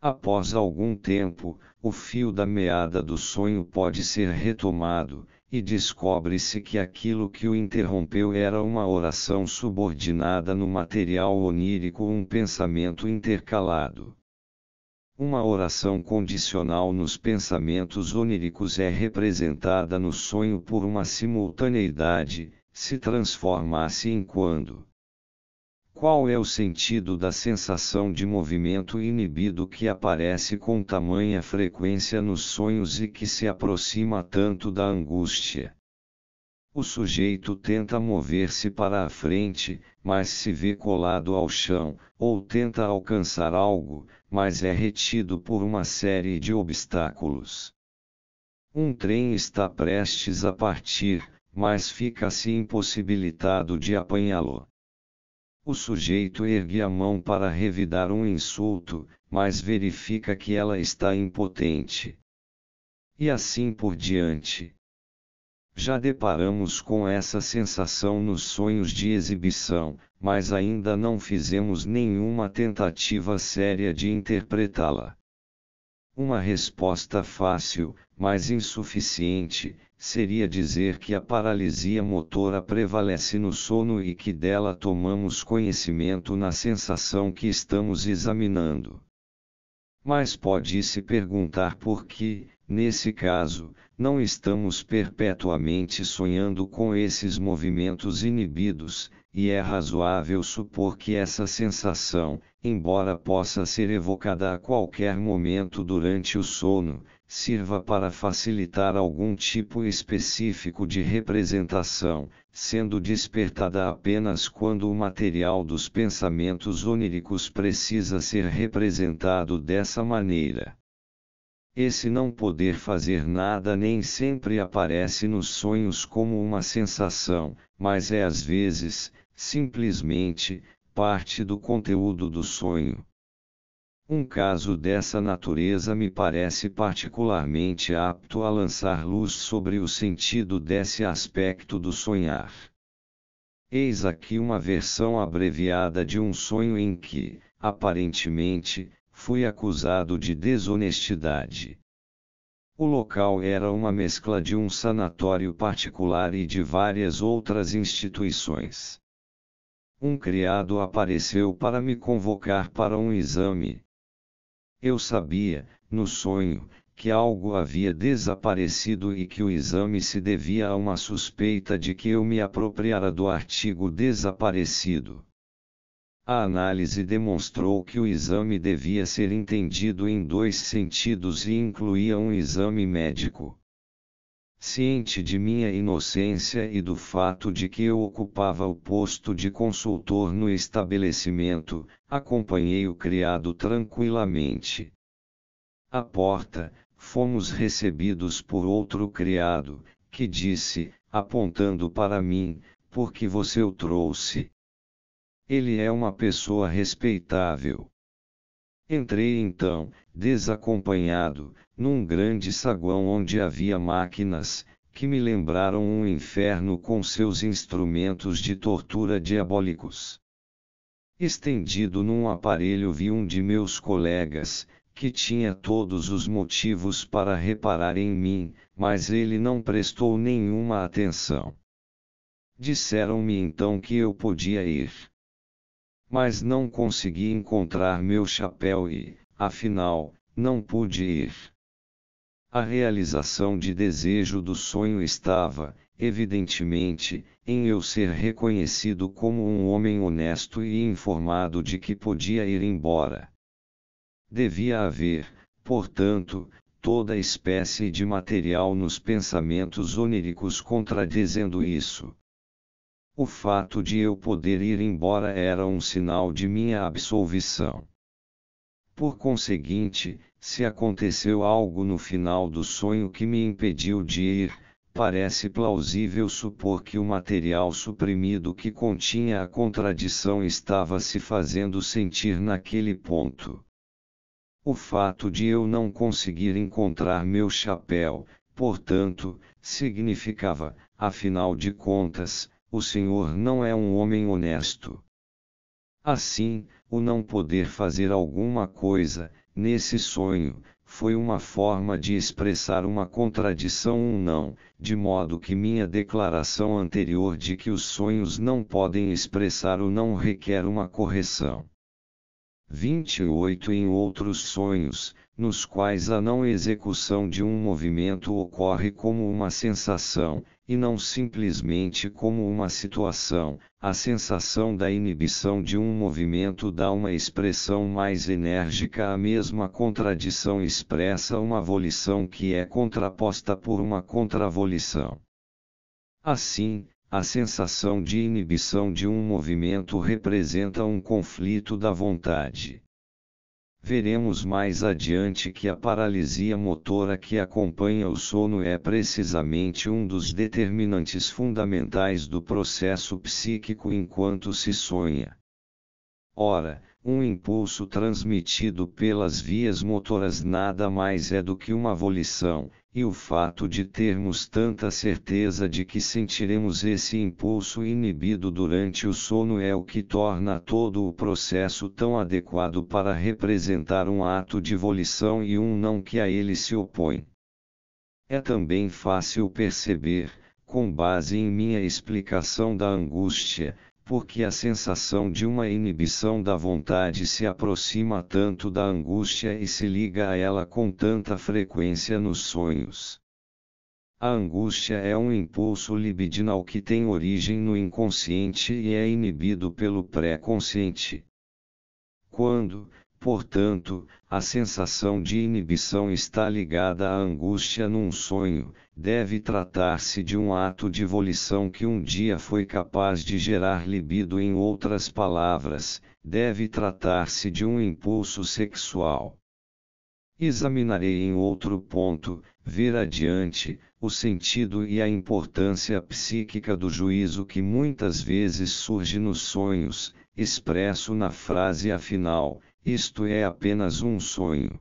Após algum tempo, o fio da meada do sonho pode ser retomado, e descobre-se que aquilo que o interrompeu era uma oração subordinada no material onírico, um pensamento intercalado. Uma oração condicional nos pensamentos oníricos é representada no sonho por uma simultaneidade, se transformasse em quando. Qual é o sentido da sensação de movimento inibido que aparece com tamanha frequência nos sonhos e que se aproxima tanto da angústia? O sujeito tenta mover-se para a frente, mas se vê colado ao chão, ou tenta alcançar algo, mas é retido por uma série de obstáculos. Um trem está prestes a partir, mas fica-se impossibilitado de apanhá-lo. O sujeito ergue a mão para revidar um insulto, mas verifica que ela está impotente. E assim por diante. Já deparamos com essa sensação nos sonhos de exibição, mas ainda não fizemos nenhuma tentativa séria de interpretá-la. Uma resposta fácil, mas insuficiente, seria dizer que a paralisia motora prevalece no sono e que dela tomamos conhecimento na sensação que estamos examinando. Mas pode-se perguntar por que, nesse caso, não estamos perpetuamente sonhando com esses movimentos inibidos, e é razoável supor que essa sensação, embora possa ser evocada a qualquer momento durante o sono, sirva para facilitar algum tipo específico de representação, sendo despertada apenas quando o material dos pensamentos oníricos precisa ser representado dessa maneira. Esse não poder fazer nada nem sempre aparece nos sonhos como uma sensação, mas é às vezes, simplesmente, parte do conteúdo do sonho. Um caso dessa natureza me parece particularmente apto a lançar luz sobre o sentido desse aspecto do sonhar. Eis aqui uma versão abreviada de um sonho em que, aparentemente, fui acusado de desonestidade. O local era uma mescla de um sanatório particular e de várias outras instituições. Um criado apareceu para me convocar para um exame. Eu sabia, no sonho, que algo havia desaparecido e que o exame se devia a uma suspeita de que eu me apropriara do artigo desaparecido. A análise demonstrou que o exame devia ser entendido em dois sentidos e incluía um exame médico. Ciente de minha inocência e do fato de que eu ocupava o posto de consultor no estabelecimento, acompanhei o criado tranquilamente. À porta, fomos recebidos por outro criado, que disse, apontando para mim: "Por que você o trouxe? Ele é uma pessoa respeitável." Entrei então, desacompanhado, num grande saguão onde havia máquinas, que me lembraram um inferno com seus instrumentos de tortura diabólicos. Estendido num aparelho vi um de meus colegas, que tinha todos os motivos para reparar em mim, mas ele não prestou nenhuma atenção. Disseram-me então que eu podia ir. Mas não consegui encontrar meu chapéu e, afinal, não pude ir. A realização de desejo do sonho estava, evidentemente, em eu ser reconhecido como um homem honesto e informado de que podia ir embora. Devia haver, portanto, toda espécie de material nos pensamentos oníricos contradizendo isso. O fato de eu poder ir embora era um sinal de minha absolvição. Por conseguinte, se aconteceu algo no final do sonho que me impediu de ir, parece plausível supor que o material suprimido que continha a contradição estava se fazendo sentir naquele ponto. O fato de eu não conseguir encontrar meu chapéu, portanto, significava, afinal de contas, o senhor não é um homem honesto. Assim, o não poder fazer alguma coisa, nesse sonho, foi uma forma de expressar uma contradição não, de modo que minha declaração anterior de que os sonhos não podem expressar o não requer uma correção. 28 Em outros sonhos, nos quais a não execução de um movimento ocorre como uma sensação, e não simplesmente como uma situação, a sensação da inibição de um movimento dá uma expressão mais enérgica à mesma contradição expressa uma volição que é contraposta por uma contravolição. Assim, a sensação de inibição de um movimento representa um conflito da vontade. Veremos mais adiante que a paralisia motora que acompanha o sono é precisamente um dos determinantes fundamentais do processo psíquico enquanto se sonha. Ora, um impulso transmitido pelas vias motoras nada mais é do que uma volição, e o fato de termos tanta certeza de que sentiremos esse impulso inibido durante o sono é o que torna todo o processo tão adequado para representar um ato de volição e um não que a ele se opõe. É também fácil perceber, com base em minha explicação da angústia, porque a sensação de uma inibição da vontade se aproxima tanto da angústia e se liga a ela com tanta frequência nos sonhos. A angústia é um impulso libidinal que tem origem no inconsciente e é inibido pelo pré-consciente. Quando, portanto, a sensação de inibição está ligada à angústia num sonho, deve tratar-se de um ato de volição que um dia foi capaz de gerar libido. Em outras palavras, deve tratar-se de um impulso sexual. Examinarei em outro ponto, ver adiante, o sentido e a importância psíquica do juízo que muitas vezes surge nos sonhos, expresso na frase afinal, isto é apenas um sonho.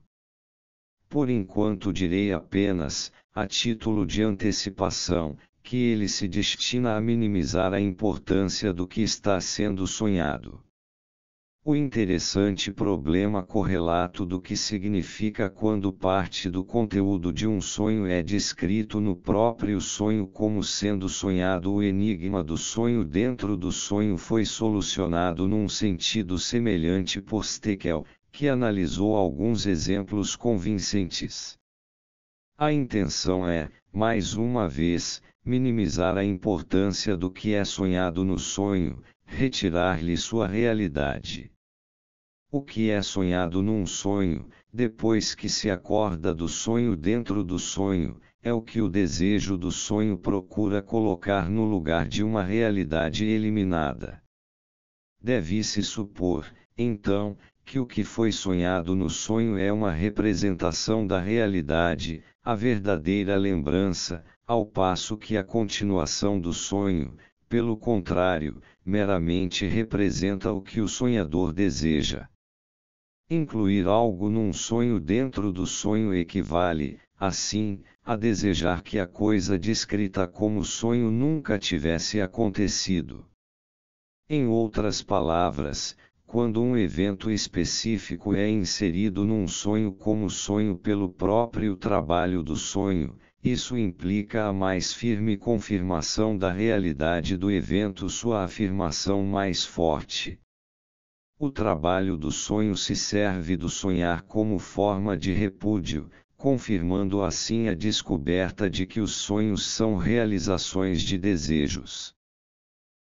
Por enquanto direi apenas, a título de antecipação, que ele se destina a minimizar a importância do que está sendo sonhado. O interessante problema correlato do que significa quando parte do conteúdo de um sonho é descrito no próprio sonho como sendo sonhado. O enigma do sonho dentro do sonho foi solucionado num sentido semelhante por Steckel, que analisou alguns exemplos convincentes. A intenção é, mais uma vez, minimizar a importância do que é sonhado no sonho, retirar-lhe sua realidade. O que é sonhado num sonho, depois que se acorda do sonho dentro do sonho, é o que o desejo do sonho procura colocar no lugar de uma realidade eliminada. Deve-se supor, então, que o que foi sonhado no sonho é uma representação da realidade, a verdadeira lembrança, ao passo que a continuação do sonho, pelo contrário, meramente representa o que o sonhador deseja. Incluir algo num sonho dentro do sonho equivale, assim, a desejar que a coisa descrita como sonho nunca tivesse acontecido. Em outras palavras, quando um evento específico é inserido num sonho como sonho pelo próprio trabalho do sonho, isso implica a mais firme confirmação da realidade do evento, sua afirmação mais forte. O trabalho do sonho se serve do sonhar como forma de repúdio, confirmando assim a descoberta de que os sonhos são realizações de desejos.